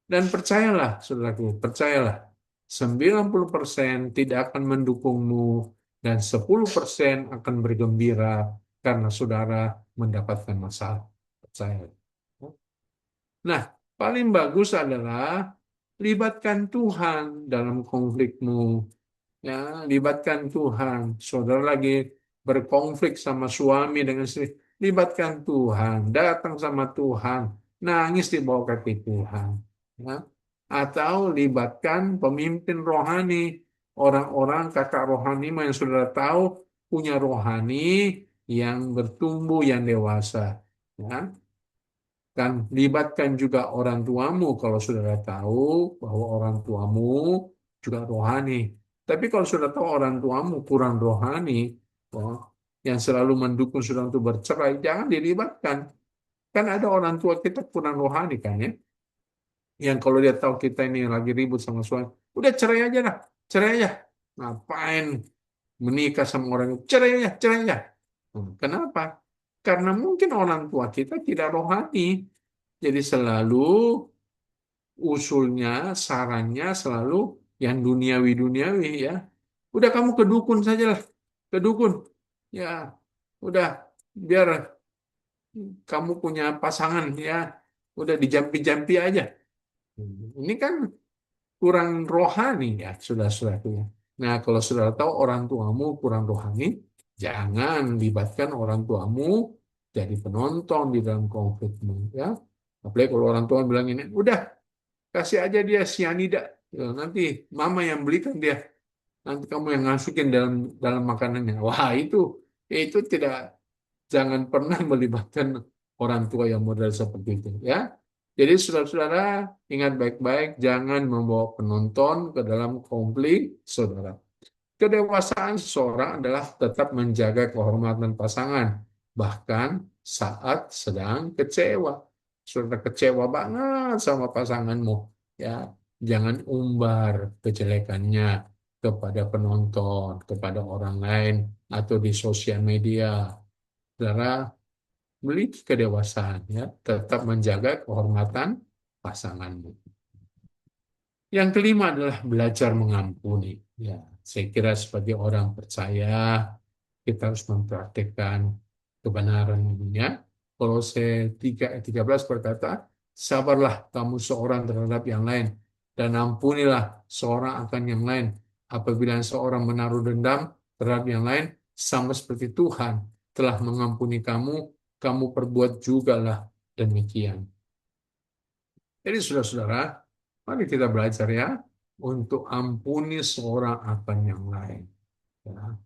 Dan percayalah, saudaraku, percayalah, 90% tidak akan mendukungmu dan 10% akan bergembira karena saudara mendapatkan masalah. Percaya. Nah, paling bagus adalah libatkan Tuhan dalam konflikmu. Ya, libatkan Tuhan. Saudara lagi berkonflik sama suami dengan istri, libatkan Tuhan, datang sama Tuhan, nangis di bawah kaki Tuhan. Ya. Atau libatkan pemimpin rohani, orang-orang kakak rohani yang saudara tahu punya rohani yang bertumbuh, yang dewasa. Ya. Dan libatkan juga orang tuamu kalau saudara tahu bahwa orang tuamu juga rohani. Tapi kalau sudah tahu orang tuamu kurang rohani, oh, yang selalu mendukung saudara untuk bercerai, jangan dilibatkan. Kan ada orang tua kita kurang rohani kan ya, yang kalau dia tahu kita ini lagi ribut sama suami, udah cerai aja lah, cerai aja. Ngapain menikah sama orang itu? Cerai aja, cerai aja. Kenapa? Karena mungkin orang tua kita tidak rohani. Jadi selalu usulnya, sarannya selalu yang duniawi-duniawi ya. Udah kamu ke dukun saja lah, ke dukun. Ya, udah biar kamu punya pasangan ya. Udah dijampi-jampi aja. Ini kan kurang rohani ya, sudah-sudah ya. Nah, kalau sudah tahu orang tuamu kurang rohani, jangan libatkan orang tuamu jadi penonton di dalam konflikmu ya. Apalagi kalau orang tua bilang ini, udah kasih aja dia sianida. Ya, nanti mama yang belikan dia. Nanti kamu yang masukin dalam dalam makanannya. Wah, itu tidak, jangan pernah melibatkan orang tua yang model seperti itu ya. Jadi saudara-saudara ingat baik-baik jangan membawa penonton ke dalam konflik saudara. Kedewasaan seseorang adalah tetap menjaga kehormatan pasangan, bahkan saat sedang kecewa. Sudah kecewa banget sama pasanganmu, ya jangan umbar kejelekannya kepada penonton, kepada orang lain, atau di sosial media. Saudara memiliki kedewasaan, ya tetap menjaga kehormatan pasanganmu. Yang kelima adalah belajar mengampuni. Ya, saya kira sebagai orang percaya kita harus mempraktikkan kebenaran ini. Kolose 3 ayat 13 berkata, sabarlah kamu seorang terhadap yang lain dan ampunilah seorang akan yang lain. Apabila seorang menaruh dendam terhadap yang lain, sama seperti Tuhan telah mengampuni kamu, kamu perbuat jugalah demikian. Jadi saudara-saudara, mari kita belajar ya untuk ampuni seorang akan yang lain. Ya.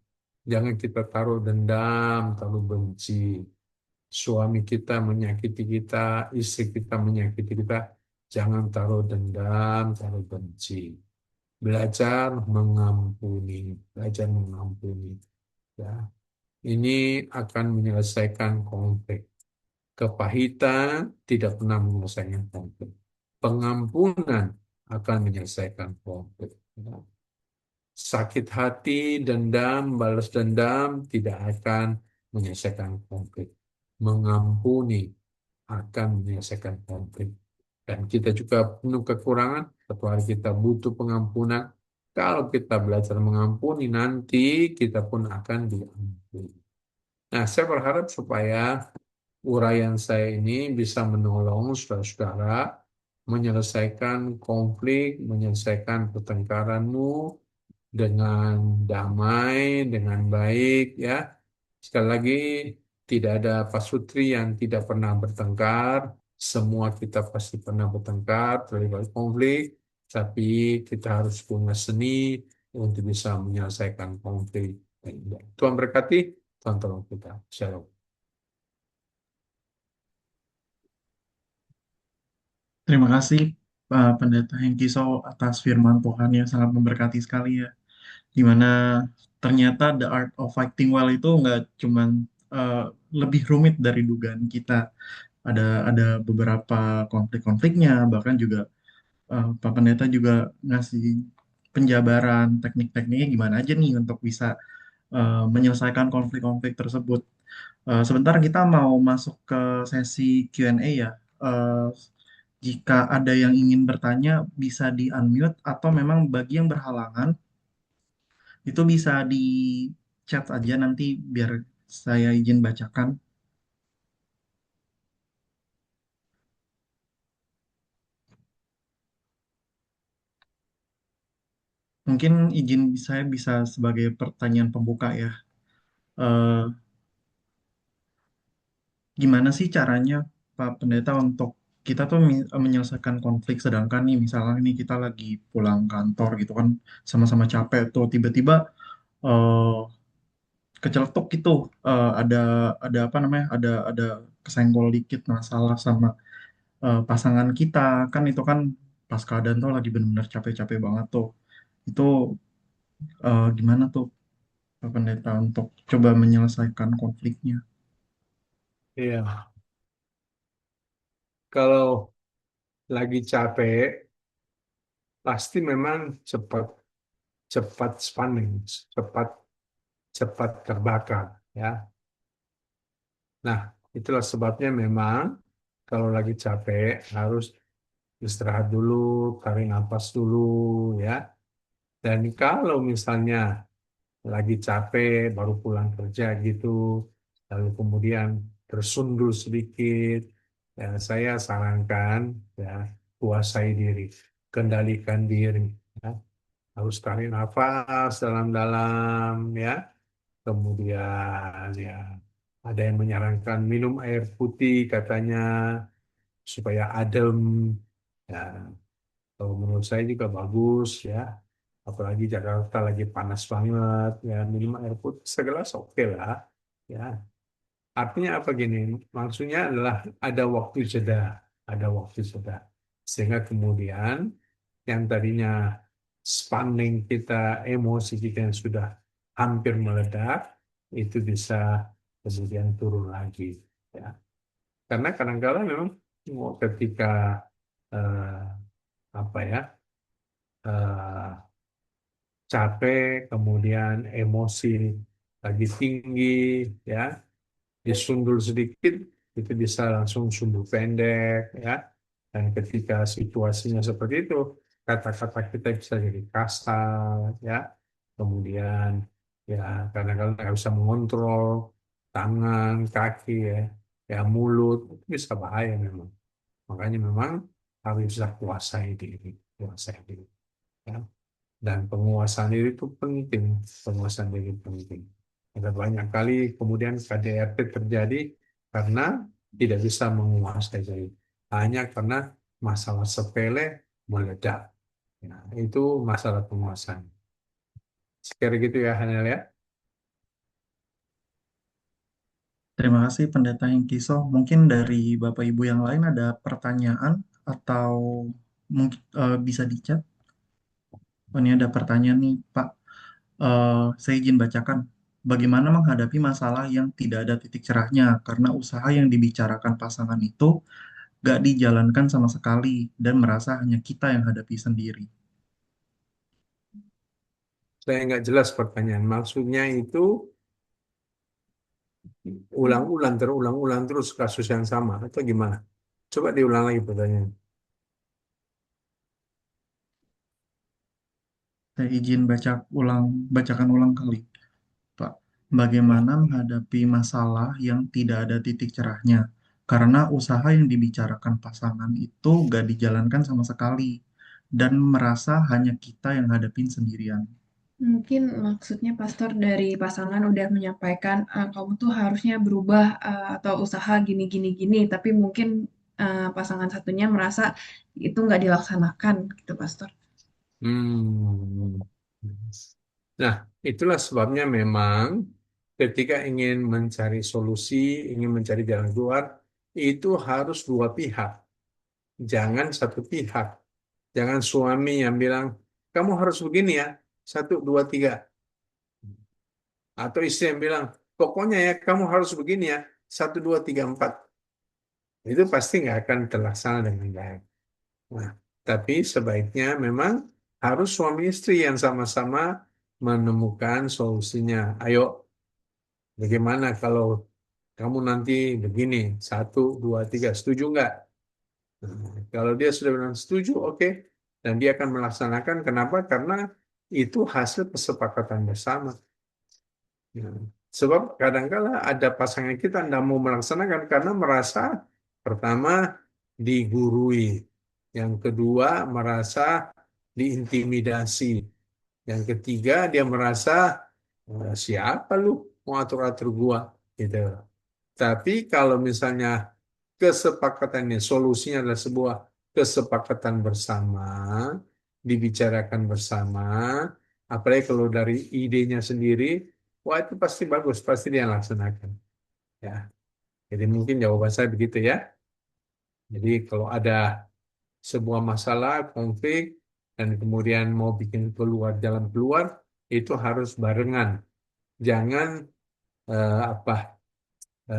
Jangan kita taruh dendam, taruh benci. Suami kita menyakiti kita, istri kita menyakiti kita, jangan taruh dendam, taruh benci. Belajar mengampuni, belajar mengampuni. Ya. Ini akan menyelesaikan konflik. Kepahitan tidak pernah menyelesaikan konflik. Pengampunan akan menyelesaikan konflik. Sakit hati, dendam, balas dendam tidak akan menyelesaikan konflik. Mengampuni akan menyelesaikan konflik. Dan kita juga penuh kekurangan, suatu hari kita butuh pengampunan. Kalau kita belajar mengampuni, nanti kita pun akan diampuni. Nah, saya berharap supaya uraian saya ini bisa menolong saudara-saudara menyelesaikan konflik, menyelesaikan pertengkaranmu dengan damai, dengan baik, ya. Sekali lagi, tidak ada pasutri yang tidak pernah bertengkar. Semua kita pasti pernah bertengkar, terlibat konflik, tapi kita harus punya seni untuk bisa menyelesaikan konflik. Tuhan berkati, Tuhan tolong kita. Shalom. Terima kasih Pendeta Hengkiso atas firman Tuhan yang sangat memberkati sekali ya. Dimana ternyata the art of fighting well itu nggak cuman eh, lebih rumit dari dugaan kita. Ada beberapa konflik-konfliknya, bahkan juga Pak Pendeta juga ngasih penjabaran teknik-tekniknya gimana aja nih untuk bisa menyelesaikan konflik-konflik tersebut. Sebentar kita mau masuk ke sesi Q&A ya. Eh, Jika ada yang ingin bertanya bisa di unmute atau memang bagi yang berhalangan itu bisa di chat aja nanti biar saya izin bacakan. Mungkin izin saya bisa sebagai pertanyaan pembuka ya. Eh, Gimana sih caranya Pak Pendeta untuk kita tuh menyelesaikan konflik sedangkan nih misalnya nih kita lagi pulang kantor gitu kan sama-sama capek tuh tiba-tiba eh, keceletuk gitu ada apa namanya ada kesenggol dikit masalah sama pasangan kita kan itu kan pas keadaan tuh lagi benar-benar capek-capek banget tuh itu gimana tuh Pak Pendeta untuk coba menyelesaikan konfliknya. Iya, kalau lagi capek, pasti memang cepat cepat spanning, cepat cepat terbakar, ya. Nah, itulah sebabnya memang kalau lagi capek harus istirahat dulu, tarik nafas dulu, ya. Dan kalau misalnya lagi capek, baru pulang kerja gitu, lalu kemudian tersundul sedikit, ya saya sarankan ya kuasai diri, kendalikan diri, ya. Harus tarik nafas dalam-dalam, ya. Kemudian ya ada yang menyarankan minum air putih katanya supaya adem. Ya, kalau menurut saya juga bagus ya. Apalagi Jakarta lagi panas banget ya, minum air putih segelas oke lah. Ya, artinya apa gini? Maksudnya adalah ada waktu jeda, ada waktu jeda. Sehingga kemudian yang tadinya spanning kita, emosi kita yang sudah hampir meledak, itu bisa kemudian turun lagi. Ya. Karena kadang-kadang memang ketika eh, apa ya eh, capek, kemudian emosi lagi tinggi, ya disundul sedikit itu bisa langsung sundul pendek, ya. Dan ketika situasinya seperti itu, kata-kata kita bisa jadi kasar, ya. Kemudian ya kadang-kadang nggak bisa mengontrol tangan, kaki, ya, ya mulut itu bisa bahaya memang. Makanya memang harus bisa kuasai diri, ya. Dan penguasaan diri itu penting, penguasaan diri penting. Ada banyak kali kemudian KDRT terjadi karena tidak bisa menguasai diri. Hanya karena masalah sepele meledak. Nah, itu masalah penguasaan. Sekira gitu ya, Hanel ya. Terima kasih Pendeta Hengkiso. Mungkin dari Bapak Ibu yang lain ada pertanyaan atau mungkin bisa di chat. Oh, ini ada pertanyaan nih Pak. Saya izin bacakan. Bagaimana menghadapi masalah yang tidak ada titik cerahnya karena usaha yang dibicarakan pasangan itu gak dijalankan sama sekali dan merasa hanya kita yang hadapi sendiri. Saya nggak jelas pertanyaan. Maksudnya itu terulang-ulang terus kasus yang sama atau gimana? Coba diulang lagi pertanyaan. Saya izin bacakan ulang kali. Pak, Ya. bagaimana menghadapi masalah yang tidak ada titik cerahnya? Karena usaha yang dibicarakan pasangan itu gak dijalankan sama sekali, dan merasa hanya kita yang hadapin sendirian. Mungkin maksudnya pastor dari pasangan udah menyampaikan kamu tuh harusnya berubah atau usaha gini gini gini, tapi mungkin pasangan satunya merasa itu nggak dilaksanakan gitu pastor. Hmm. Nah, itulah sebabnya memang ketika ingin mencari solusi, ingin mencari jalan keluar, itu harus dua pihak. Jangan satu pihak. Jangan suami yang bilang, kamu harus begini ya. 1, 2, 3. Atau istri yang bilang, pokoknya ya kamu harus begini ya. 1, 2, 3, 4. Itu pasti nggak akan terlaksana dengan baik. Nah, tapi sebaiknya memang harus suami istri yang sama-sama menemukan solusinya. Ayo, bagaimana kalau kamu nanti begini, 1, 2, 3, setuju nggak? Nah, kalau dia sudah bilang setuju, oke. Dan dia akan melaksanakan. Kenapa? Karena itu hasil kesepakatan bersama. Ya. Sebab kadang-kala ada pasangan kita tidak mau melaksanakan karena merasa pertama digurui, yang kedua merasa diintimidasi, yang ketiga dia merasa siapa lu mau atur-atur gua gitu. Tapi kalau misalnya kesepakatannya, solusinya adalah sebuah kesepakatan bersama, dibicarakan bersama, apalagi kalau dari idenya sendiri, wah itu pasti bagus, pasti dia laksanakan. Ya, jadi mungkin jawaban saya begitu ya. Jadi kalau ada sebuah masalah, konflik, dan kemudian mau bikin keluar jalan keluar, itu harus barengan. Jangan apa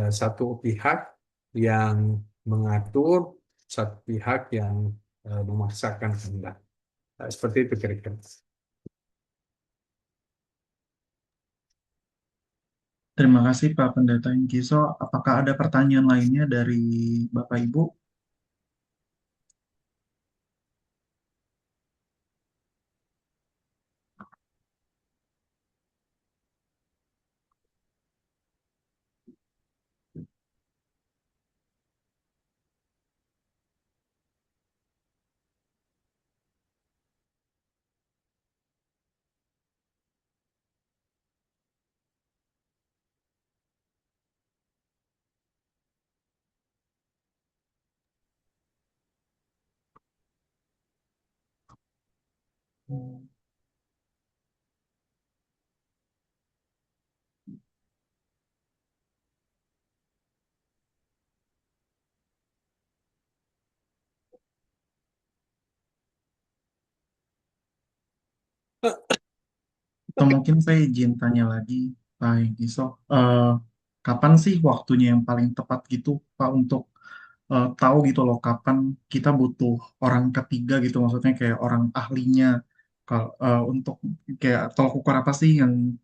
satu pihak yang mengatur, satu pihak yang memaksakan kehendak. Nah, seperti itu kira-kira. Terima kasih Pak Pendeta Inkiso. Apakah ada pertanyaan lainnya dari Bapak Ibu? Atau mungkin saya izin tanya lagi, Pak Inkiso. Eh, Kapan sih waktunya yang paling tepat gitu, Pak, untuk tahu gitu loh kapan kita butuh orang ketiga gitu, maksudnya kayak orang ahlinya. Kalau untuk kayak tolak ukur apa sih yang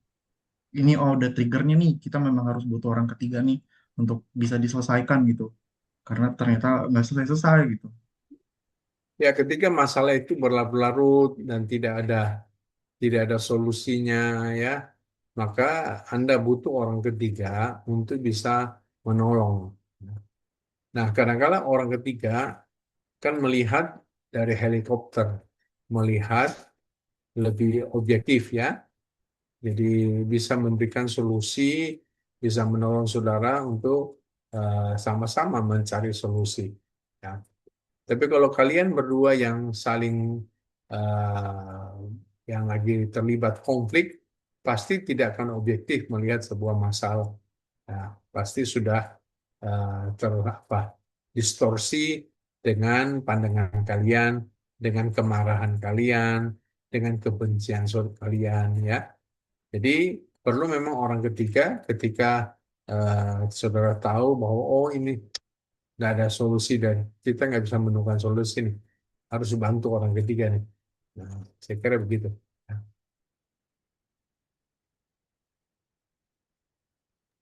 ini, oh udah triggernya nih, kita memang harus butuh orang ketiga nih untuk bisa diselesaikan gitu. Karena ternyata nggak selesai-selesai gitu. Ya, ketika masalah itu berlarut-larut dan tidak ada solusinya ya, maka Anda butuh orang ketiga untuk bisa menolong. Nah, kadang-kadang orang ketiga kan melihat dari helikopter, melihat lebih objektif ya. Jadi bisa memberikan solusi, bisa menolong saudara untuk sama-sama mencari solusi. Ya. Tapi kalau kalian berdua yang saling eh, yang lagi terlibat konflik, pasti tidak akan objektif melihat sebuah masalah. Nah, pasti sudah distorsi dengan pandangan kalian, dengan kemarahan kalian, dengan kebencian kalian, ya. Jadi perlu memang orang ketiga ketika saudara tahu bahwa oh ini nggak ada solusi dan kita nggak bisa menemukan solusi nih, harus bantu orang ketiga nih. Nah, saya kira begitu. Nah,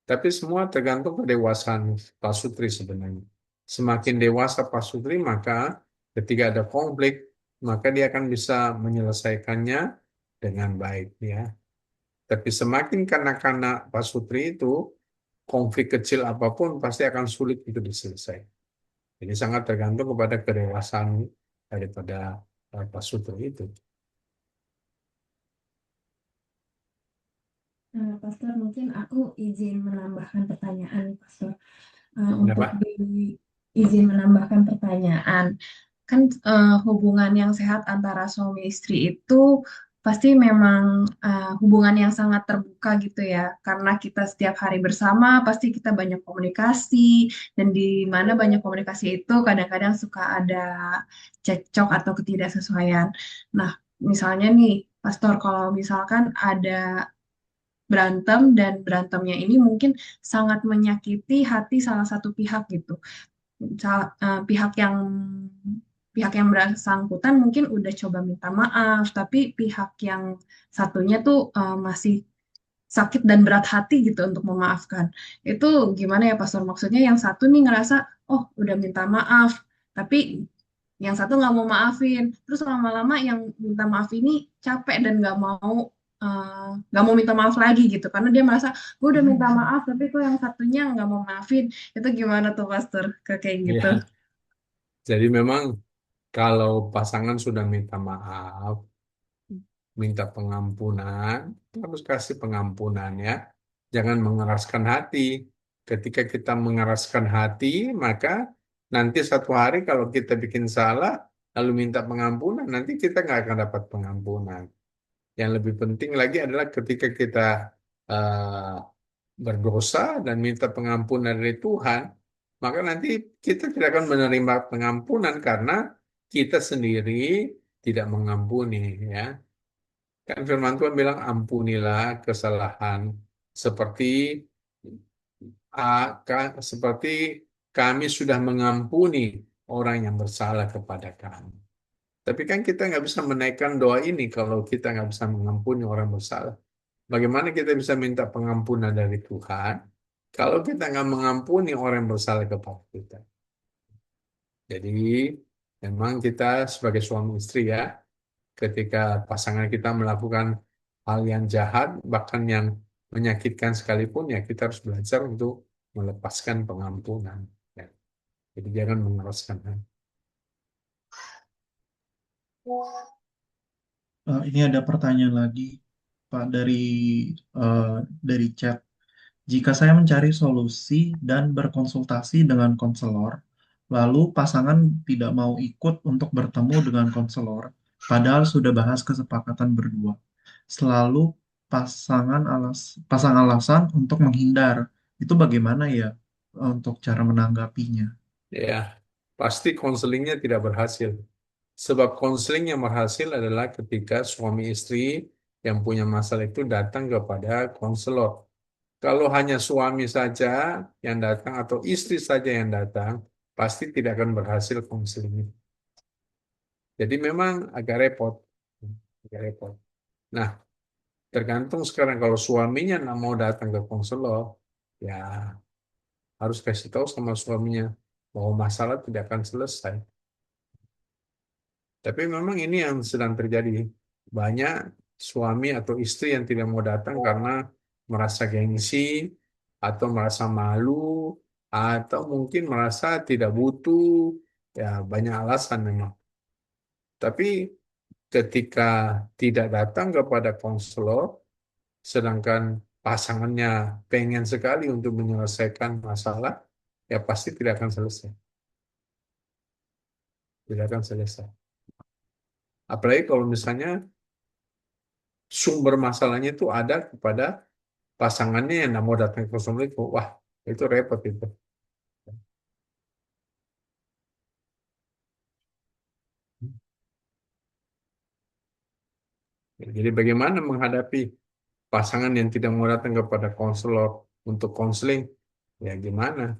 tapi semua tergantung kedewasaan Pak Sutri sebenarnya. Semakin dewasa Pak Sutri, maka ketika ada konflik, maka dia akan bisa menyelesaikannya dengan baik, ya. Tapi semakin kanak-kanak Pak Sutri itu, konflik kecil apapun pasti akan sulit itu diselesaikan. Jadi sangat tergantung kepada kedewasaan daripada Pak Sutri itu. Pastor, mungkin aku izin menambahkan pertanyaan, Pastor. Untuk Kenapa? izin menambahkan pertanyaan, kan hubungan yang sehat antara suami istri itu pasti memang hubungan yang sangat terbuka gitu ya, karena kita setiap hari bersama, pasti kita banyak komunikasi, dan di mana banyak komunikasi itu kadang-kadang suka ada cekcok atau ketidaksesuaian. Nah, misalnya nih, Pastor, kalau misalkan ada berantem dan berantemnya ini mungkin sangat menyakiti hati salah satu pihak gitu. Pihak yang bersangkutan mungkin udah coba minta maaf, tapi pihak yang satunya tuh masih sakit dan berat hati gitu untuk memaafkan. Itu gimana ya Pastor? Maksudnya yang satu nih ngerasa, oh udah minta maaf, tapi yang satu nggak mau maafin. Terus lama-lama yang minta maaf ini capek dan nggak mau minta maaf lagi gitu, karena dia merasa gue udah minta maaf, tapi kok yang satunya nggak mau maafin. Itu gimana tuh Pastor? Kayak gitu. Ya, jadi memang kalau pasangan sudah minta maaf, minta pengampunan, harus kasih pengampunan ya. Jangan mengeraskan hati. Ketika kita mengeraskan hati, maka nanti satu hari kalau kita bikin salah, lalu minta pengampunan, nanti kita nggak akan dapat pengampunan. Yang lebih penting lagi adalah ketika kita eh, berdosa dan minta pengampunan dari Tuhan, maka nanti kita tidak akan menerima pengampunan karena kita sendiri tidak mengampuni ya. Kan firman Tuhan bilang ampunilah kesalahan seperti seperti kami sudah mengampuni orang yang bersalah kepada kami. Tapi kan kita nggak bisa menaikkan doa ini kalau kita nggak bisa mengampuni orang bersalah. Bagaimana kita bisa minta pengampunan dari Tuhan kalau kita nggak mengampuni orang yang bersalah kepada kita? Jadi memang kita sebagai suami istri ya, ketika pasangan kita melakukan hal yang jahat, bahkan yang menyakitkan sekalipun, ya kita harus belajar untuk melepaskan pengampunan. Ya. Jadi jangan mengeraskan hati. Ini ada pertanyaan lagi, Pak, eh, dari chat. Jika saya mencari solusi dan berkonsultasi dengan konselor, lalu pasangan tidak mau ikut untuk bertemu dengan konselor, padahal sudah bahas kesepakatan berdua. Selalu pasang alasan untuk menghindar. Itu bagaimana ya untuk cara menanggapinya? Ya, pasti konselingnya tidak berhasil. Sebab konseling yang berhasil adalah ketika suami istri yang punya masalah itu datang kepada konselor. Kalau hanya suami saja yang datang atau istri saja yang datang, pasti tidak akan berhasil konseling itu. Jadi memang agak repot. Agak repot. Nah, tergantung sekarang kalau suaminya nggak mau datang ke konselor, ya harus kasih tahu sama suaminya bahwa masalah tidak akan selesai. Tapi memang ini yang sedang terjadi. Banyak suami atau istri yang tidak mau datang karena merasa gengsi, atau merasa malu, atau mungkin merasa tidak butuh. Ya, banyak alasan memang. Tapi ketika tidak datang kepada konselor, sedangkan pasangannya pengen sekali untuk menyelesaikan masalah, ya pasti tidak akan selesai. Tidak akan selesai. Apalagi kalau misalnya sumber masalahnya itu ada kepada pasangannya yang nggak mau datang ke konselor itu, wah itu repot itu. Jadi bagaimana menghadapi pasangan yang tidak mau datang kepada konselor untuk konseling? Ya gimana?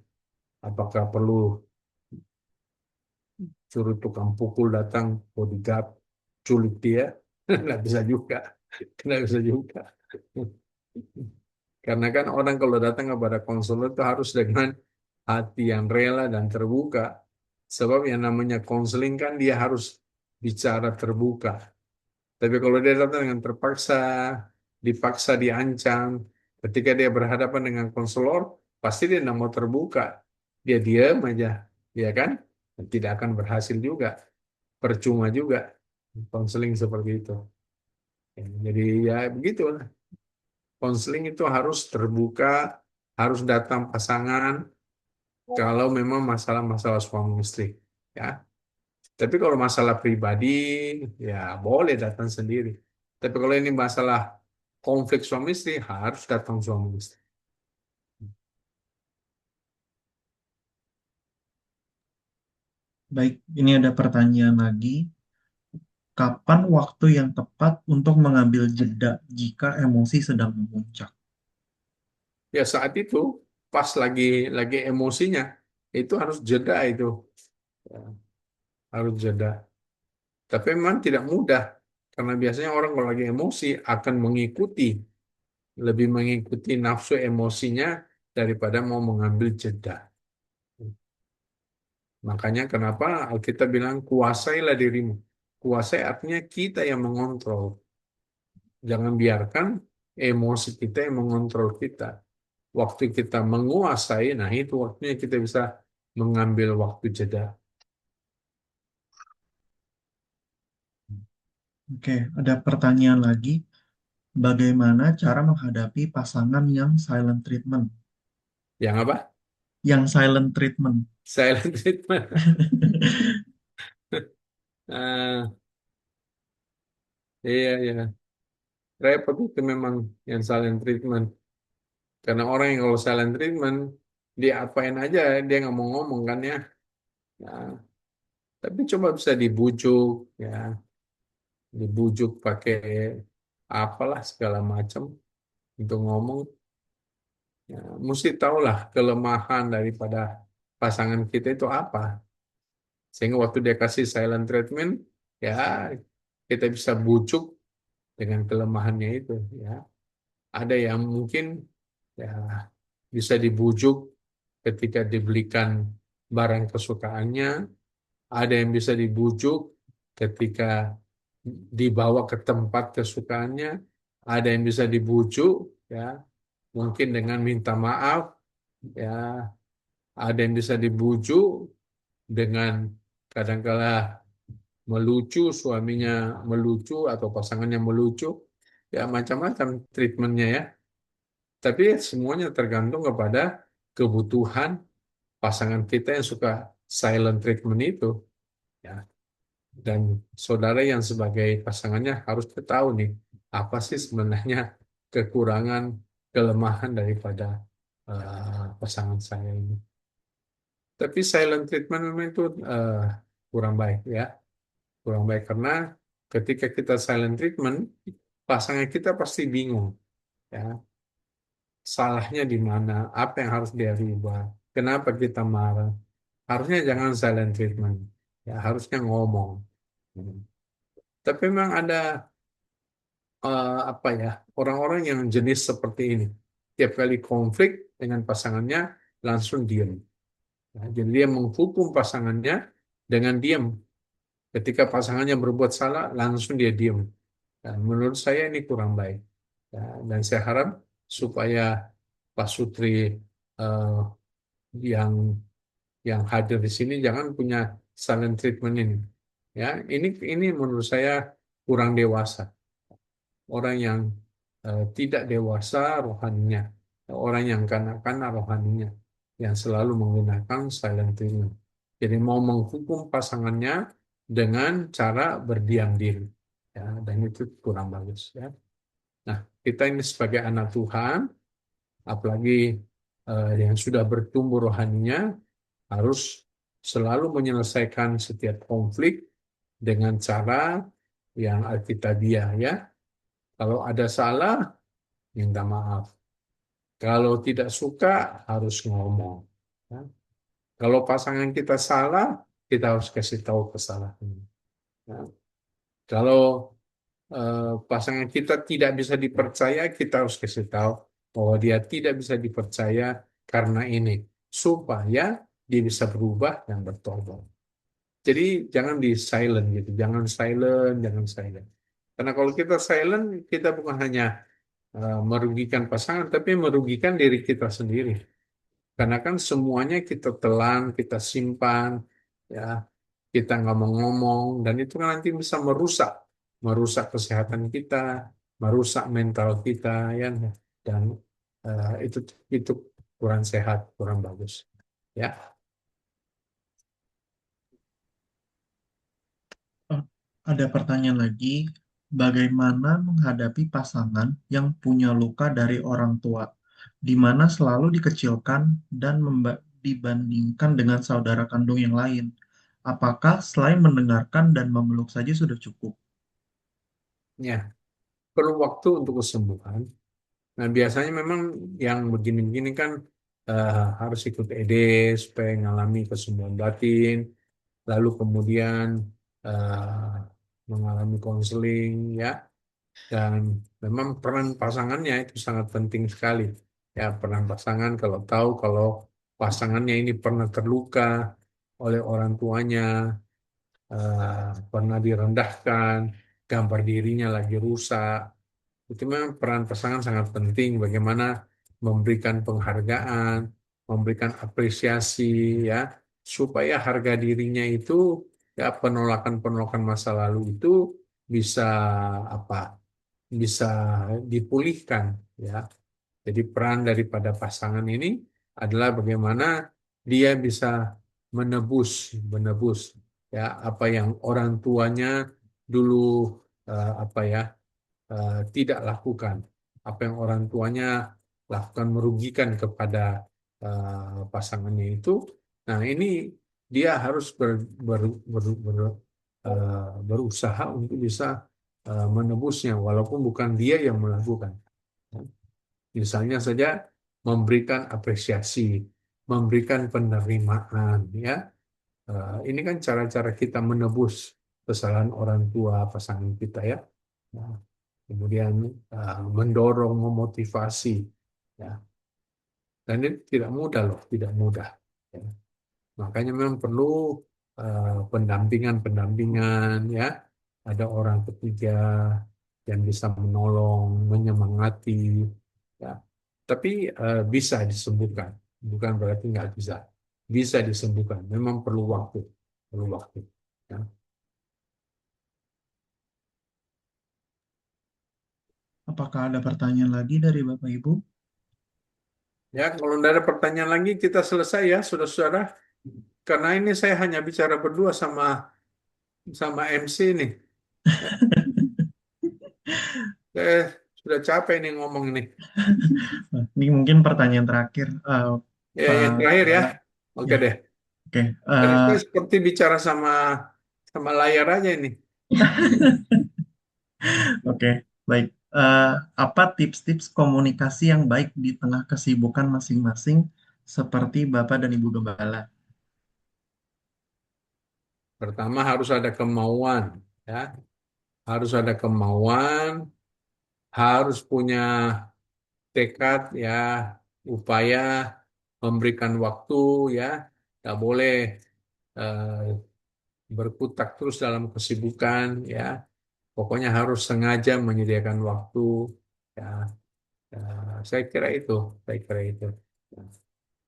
Apakah perlu suruh tukang pukul datang, bodyguard, culik dia? Nggak bisa juga. Nggak bisa juga. Karena kan orang kalau datang kepada konselor itu harus dengan hati yang rela dan terbuka. Sebab yang namanya konseling kan dia harus bicara terbuka. Tapi kalau dia datang dengan terpaksa, dipaksa, diancam, ketika dia berhadapan dengan konselor, pasti dia tidak mau terbuka. Dia diam aja, ya kan? Tidak akan berhasil juga, percuma juga konseling seperti itu. Ya, jadi ya begitulah. Konseling itu harus terbuka, harus datang pasangan kalau memang masalah-masalah suami istri, ya. Tapi kalau masalah pribadi, ya boleh datang sendiri. Tapi kalau ini masalah konflik suami istri, harus datang suami istri. Baik, ini ada pertanyaan lagi. Kapan waktu yang tepat untuk mengambil jeda jika emosi sedang memuncak? Ya saat itu pas lagi emosinya itu harus jeda itu. Ya, harus jeda. Tapi memang tidak mudah karena biasanya orang kalau lagi emosi akan lebih mengikuti nafsu emosinya daripada mau mengambil jeda. Makanya kenapa Alkitab bilang kuasailah dirimu. Kuasai artinya kita yang mengontrol. Jangan biarkan emosi kita yang mengontrol kita. Waktu kita menguasai, nah itu waktunya kita bisa mengambil waktu jeda. Oke, ada pertanyaan lagi. Bagaimana cara menghadapi pasangan yang silent treatment? Yang apa? Yang silent treatment. Silent treatment. Ah, iya, iya. Repot itu memang yang silent treatment. Karena orang yang kalau silent treatment, dia apain aja, dia nggak mau ngomong kan ya. Nah, tapi coba bisa dibujuk, ya, dibujuk pakai apalah segala macam untuk ngomong. Ya, mesti tahulah kelemahan daripada pasangan kita itu apa. Sehingga waktu dia kasih silent treatment, ya kita bisa bujuk dengan kelemahannya itu. Ya, ada yang mungkin ya bisa dibujuk ketika dibelikan barang kesukaannya, ada yang bisa dibujuk ketika dibawa ke tempat kesukaannya, ada yang bisa dibujuk ya mungkin dengan minta maaf, ya ada yang bisa dibujuk dengan kadangkala melucu, suaminya melucu atau pasangannya melucu, ya macam-macam treatmentnya ya. Tapi semuanya tergantung kepada kebutuhan pasangan kita yang suka silent treatment itu, ya. Dan saudara yang sebagai pasangannya harus tahu nih, apa sih sebenarnya kekurangan, kelemahan daripada pasangan saya ini. Tapi silent treatment memang itu kurang baik ya, kurang baik karena ketika kita silent treatment, pasangan kita pasti bingung, ya, salahnya di mana, apa yang harus dia rubah, kenapa kita marah. Harusnya jangan silent treatment, ya harusnya ngomong. Hmm. Tapi memang ada apa ya orang-orang yang jenis seperti ini. Tiap kali konflik dengan pasangannya langsung diam. Ya, jadi dia menghukum pasangannya dengan diam. Ketika pasangannya berbuat salah, langsung dia diam. Dan menurut saya ini kurang baik. Ya, dan saya harap supaya Pak Sutri eh, yang hadir di sini jangan punya silent treatment ini. Ya, ini menurut saya kurang dewasa. Orang yang tidak dewasa rohaninya, orang yang kanak-kanak rohaninya, yang selalu menggunakan silent treatment. Jadi mau menghukum pasangannya dengan cara berdiam diri, ya, dan itu kurang bagus. Ya. Nah, kita ini sebagai anak Tuhan, apalagi yang sudah bertumbuh rohaninya, harus selalu menyelesaikan setiap konflik dengan cara yang alkitabiah, ya. Kalau ada salah, minta maaf. Kalau tidak suka, harus ngomong. Ya. Kalau pasangan kita salah, kita harus kasih tahu kesalahan. Ya. Kalau pasangan kita tidak bisa dipercaya, kita harus kasih tahu bahwa dia tidak bisa dipercaya karena ini, supaya dia bisa berubah dan bertobat. Jadi jangan di silent gitu, jangan silent, jangan silent. Karena kalau kita silent, kita bukan hanya merugikan pasangan, tapi merugikan diri kita sendiri. Karena kan semuanya kita telan, kita simpan, ya, kita nggak mau ngomong, dan itu kan nanti bisa merusak kesehatan kita, merusak mental kita, ya, dan itu kurang sehat, kurang bagus, ya. Oh, ada pertanyaan lagi. Bagaimana menghadapi pasangan yang punya luka dari orang tua, di mana selalu dikecilkan dan dibandingkan dengan saudara kandung yang lain? Apakah selain mendengarkan dan memeluk saja sudah cukup? Ya, perlu waktu untuk kesembuhan. Nah, biasanya memang yang begini-begini kan harus ikut ED supaya mengalami kesembuhan batin, lalu kemudian eh, mengalami konseling, ya. Dan memang peran pasangannya itu sangat penting sekali. Ya, peran pasangan kalau tahu kalau pasangannya ini pernah terluka oleh orang tuanya, pernah direndahkan, gambar dirinya lagi rusak. Itu memang peran pasangan sangat penting bagaimana memberikan penghargaan, memberikan apresiasi, ya, supaya harga dirinya itu, ya, penolakan-penolakan masa lalu itu bisa apa? Bisa dipulihkan, ya. Jadi peran daripada pasangan ini adalah bagaimana dia bisa menebus, menebus, ya, apa yang orang tuanya dulu apa ya, tidak lakukan, apa yang orang tuanya lakukan merugikan kepada pasangannya itu. Nah, ini dia harus berusaha untuk bisa menebusnya, walaupun bukan dia yang melakukan. Misalnya saja memberikan apresiasi, memberikan penerimaan, ya. Ini kan cara-cara kita menebus kesalahan orang tua pasangan kita, ya. Nah, kemudian mendorong, memotivasi, ya. Dan ini tidak mudah loh, tidak mudah. Ya. Makanya memang perlu pendampingan-pendampingan, ya. Ada orang ketiga yang bisa menolong, menyemangati, ya. Tapi bisa disembuhkan, bukan berarti nggak bisa. Bisa disembuhkan, memang perlu waktu, perlu waktu. Ya. Apakah ada pertanyaan lagi dari Bapak Ibu? Ya, kalau tidak ada pertanyaan lagi, kita selesai ya, saudara-saudara. Karena ini saya hanya bicara berdua sama sama MC nih. Saya sudah capek nih ngomong nih. Nah, ini mungkin pertanyaan terakhir, Ya, Pak yang terakhir ya. Gembala. Oke Ya, deh. oke. Karena saya seperti bicara sama sama layar aja ini. Oke, baik. Apa tips-tips komunikasi yang baik di tengah kesibukan masing-masing seperti Bapak dan Ibu Gembala? Pertama harus ada kemauan, ya. Harus ada kemauan, harus punya tekad, ya, upaya memberikan waktu, ya. Tidak boleh eh, berkutak terus dalam kesibukan, ya. Pokoknya harus sengaja menyediakan waktu, ya. Saya kira itu, saya kira itu.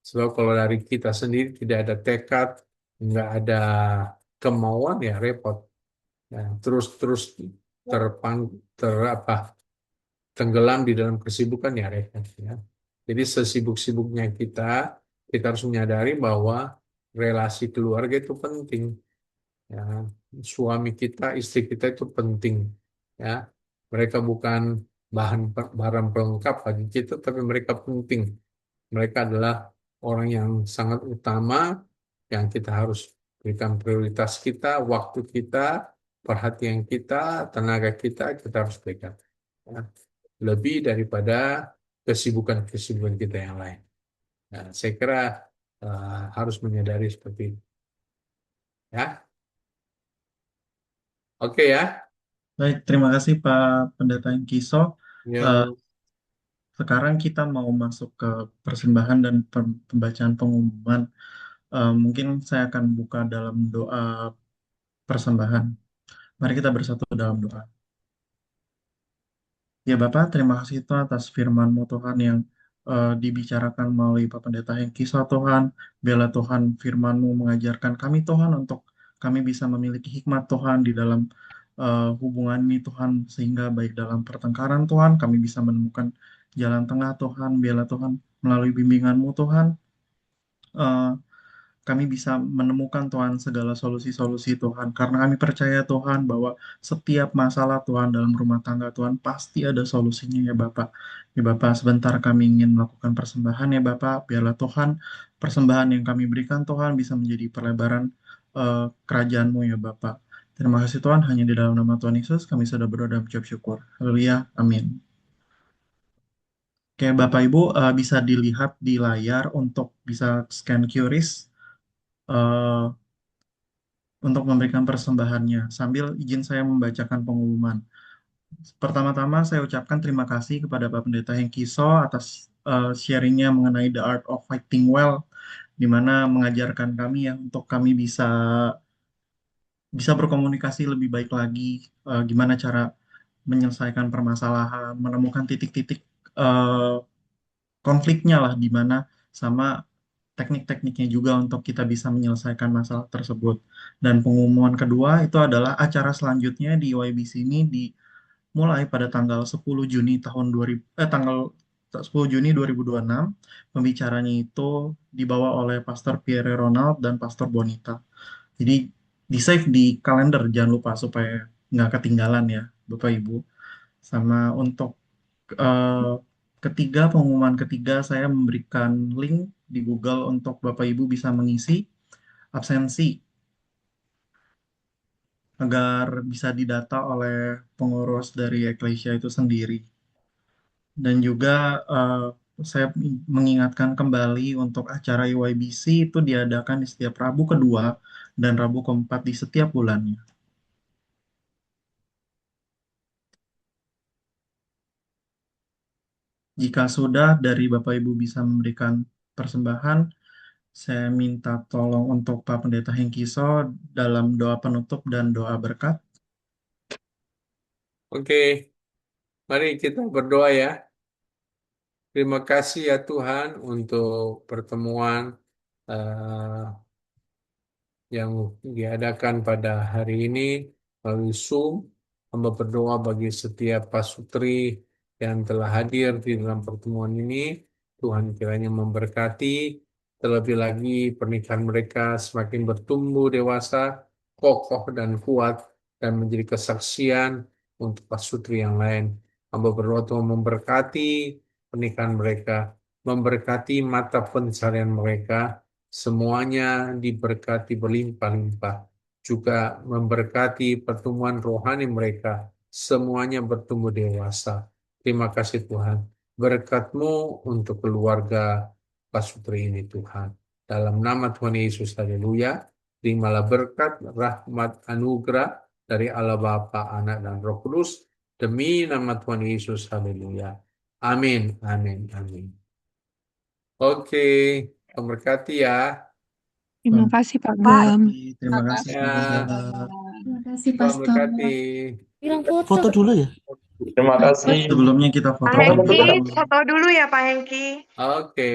Sebab kalau dari kita sendiri tidak ada tekad, nggak ada kemauan, ya repot. Ya, terus terpang ter apa tenggelam di dalam kesibukan, ya repot, ya. Jadi sesibuk-sibuknya kita harus menyadari bahwa relasi keluarga itu penting. Ya, suami kita, istri kita itu penting. Ya, mereka bukan barang pelengkap bagi kita, tapi mereka penting. Mereka adalah orang yang sangat utama yang kita harus berikan prioritas kita, waktu kita, perhatian kita, tenaga kita harus berikan. Ya. Lebih daripada kesibukan-kesibukan kita yang lain. Nah, saya kira harus menyadari seperti itu. Ya, oke ya. Baik, terima kasih Pak Pendeta Kiso. Eh, Yang Sekarang kita mau masuk ke persembahan dan pembacaan pengumuman. Mungkin saya akan buka dalam doa persembahan. Mari kita bersatu dalam doa. Ya Bapak, terima kasih Tuhan atas firman-Mu Tuhan yang dibicarakan melalui Pak Pendeta Kisah Tuhan. Bela Tuhan, firman-Mu mengajarkan kami Tuhan untuk kami bisa memiliki hikmat Tuhan di dalam hubungan ini Tuhan. Sehingga baik dalam pertengkaran Tuhan, kami bisa menemukan jalan tengah Tuhan. Bela Tuhan, melalui bimbingan-Mu Tuhan. eh, Kami bisa menemukan Tuhan segala solusi-solusi Tuhan. Karena kami percaya Tuhan bahwa setiap masalah Tuhan dalam rumah tangga Tuhan pasti ada solusinya ya Bapak. Ya Bapak, sebentar kami ingin melakukan persembahan ya Bapak. Biarlah Tuhan persembahan yang kami berikan Tuhan bisa menjadi perlebaran kerajaan-Mu ya Bapak. Terima kasih Tuhan, hanya di dalam nama Tuhan Yesus kami sudah berdoa dan mengucap syukur. Haleluya, amin. Oke, Bapak Ibu bisa dilihat di layar untuk bisa scan QRIS eh, untuk memberikan persembahannya. Sambil izin saya membacakan pengumuman. Pertama-tama saya ucapkan terima kasih kepada Pak Pendeta Hengki So atas sharingnya mengenai The Art of Fighting Well, di mana mengajarkan kami ya untuk kami bisa bisa berkomunikasi lebih baik lagi, gimana cara menyelesaikan permasalahan, menemukan titik-titik eh, konfliknya lah di mana sama teknik-tekniknya juga untuk kita bisa menyelesaikan masalah tersebut. Dan pengumuman kedua itu adalah acara selanjutnya di YBC ini dimulai pada tanggal 10 Juni tanggal 10 Juni 2026. Pembicaranya itu dibawa oleh Pastor Pierre Ronald dan Pastor Bonita. Jadi di save di kalender jangan lupa supaya nggak ketinggalan ya Bapak Ibu. Sama untuk eh, ketiga, pengumuman ketiga, saya memberikan link di Google untuk Bapak Ibu bisa mengisi absensi agar bisa didata oleh pengurus dari Eklesia itu sendiri. Dan juga saya mengingatkan kembali untuk acara EYBC itu diadakan di setiap Rabu kedua dan Rabu keempat di setiap bulannya. Jika sudah dari Bapak Ibu bisa memberikan persembahan, saya minta tolong untuk Pak Pendeta Hengkiso dalam doa penutup dan doa berkat. Oke, mari kita berdoa ya. Terima kasih ya Tuhan untuk pertemuan eh, yang diadakan pada hari ini melalui Zoom. Hamba berdoa bagi setiap pasutri yang telah hadir di dalam pertemuan ini. Tuhan kiranya memberkati, terlebih lagi pernikahan mereka semakin bertumbuh dewasa, kokoh dan kuat, dan menjadi kesaksian untuk pasutri yang lain. Hamba berdoa Tuhan memberkati pernikahan mereka, memberkati mata pencarian mereka, semuanya diberkati berlimpah-limpah. Juga memberkati pertumbuhan rohani mereka. Semuanya bertumbuh dewasa. Terima kasih Tuhan. Berkat-Mu untuk keluarga Pasutri ini Tuhan. Dalam nama Tuhan Yesus, haleluya. Terimalah berkat, rahmat, anugerah dari Allah Bapa, Anak, dan Roh Kudus. Demi nama Tuhan Yesus, haleluya. Amin, amin, amin. Oke, memberkati ya. Terima kasih Pak Pak, Gam. Terima kasih. Ya, Terima kasih, Tuhan Pastor. berkati. bilang foto. Foto dulu ya? Terima kasih. Sebelumnya kita Pak foto Hengki, dulu. foto dulu ya Pak Hengki. Oke.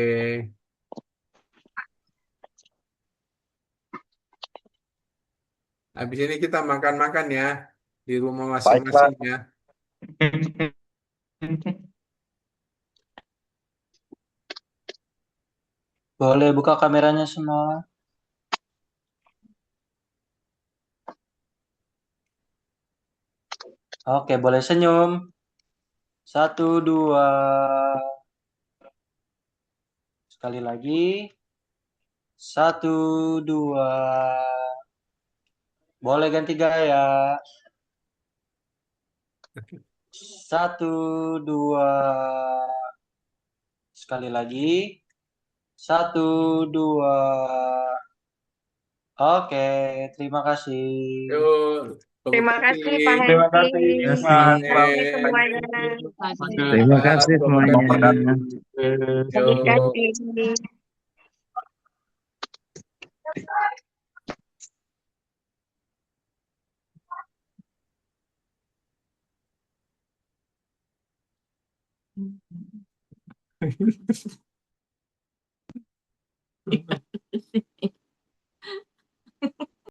Habis ini kita makan-makan ya di rumah Baiklah. masing-masing ya. Boleh buka kameranya semua. Oke, boleh senyum. 1, 2. Sekali lagi. 1, 2. Boleh ganti gaya. 1, 2. Sekali lagi. 1, 2. Oke, terima kasih. Yuk, Terima berkati. kasih Pak Terima Hengki. kasih, Terima Mas. kasih. Terima kasih semuanya. Terima kasih semuanya. Terima Yuk. kasih.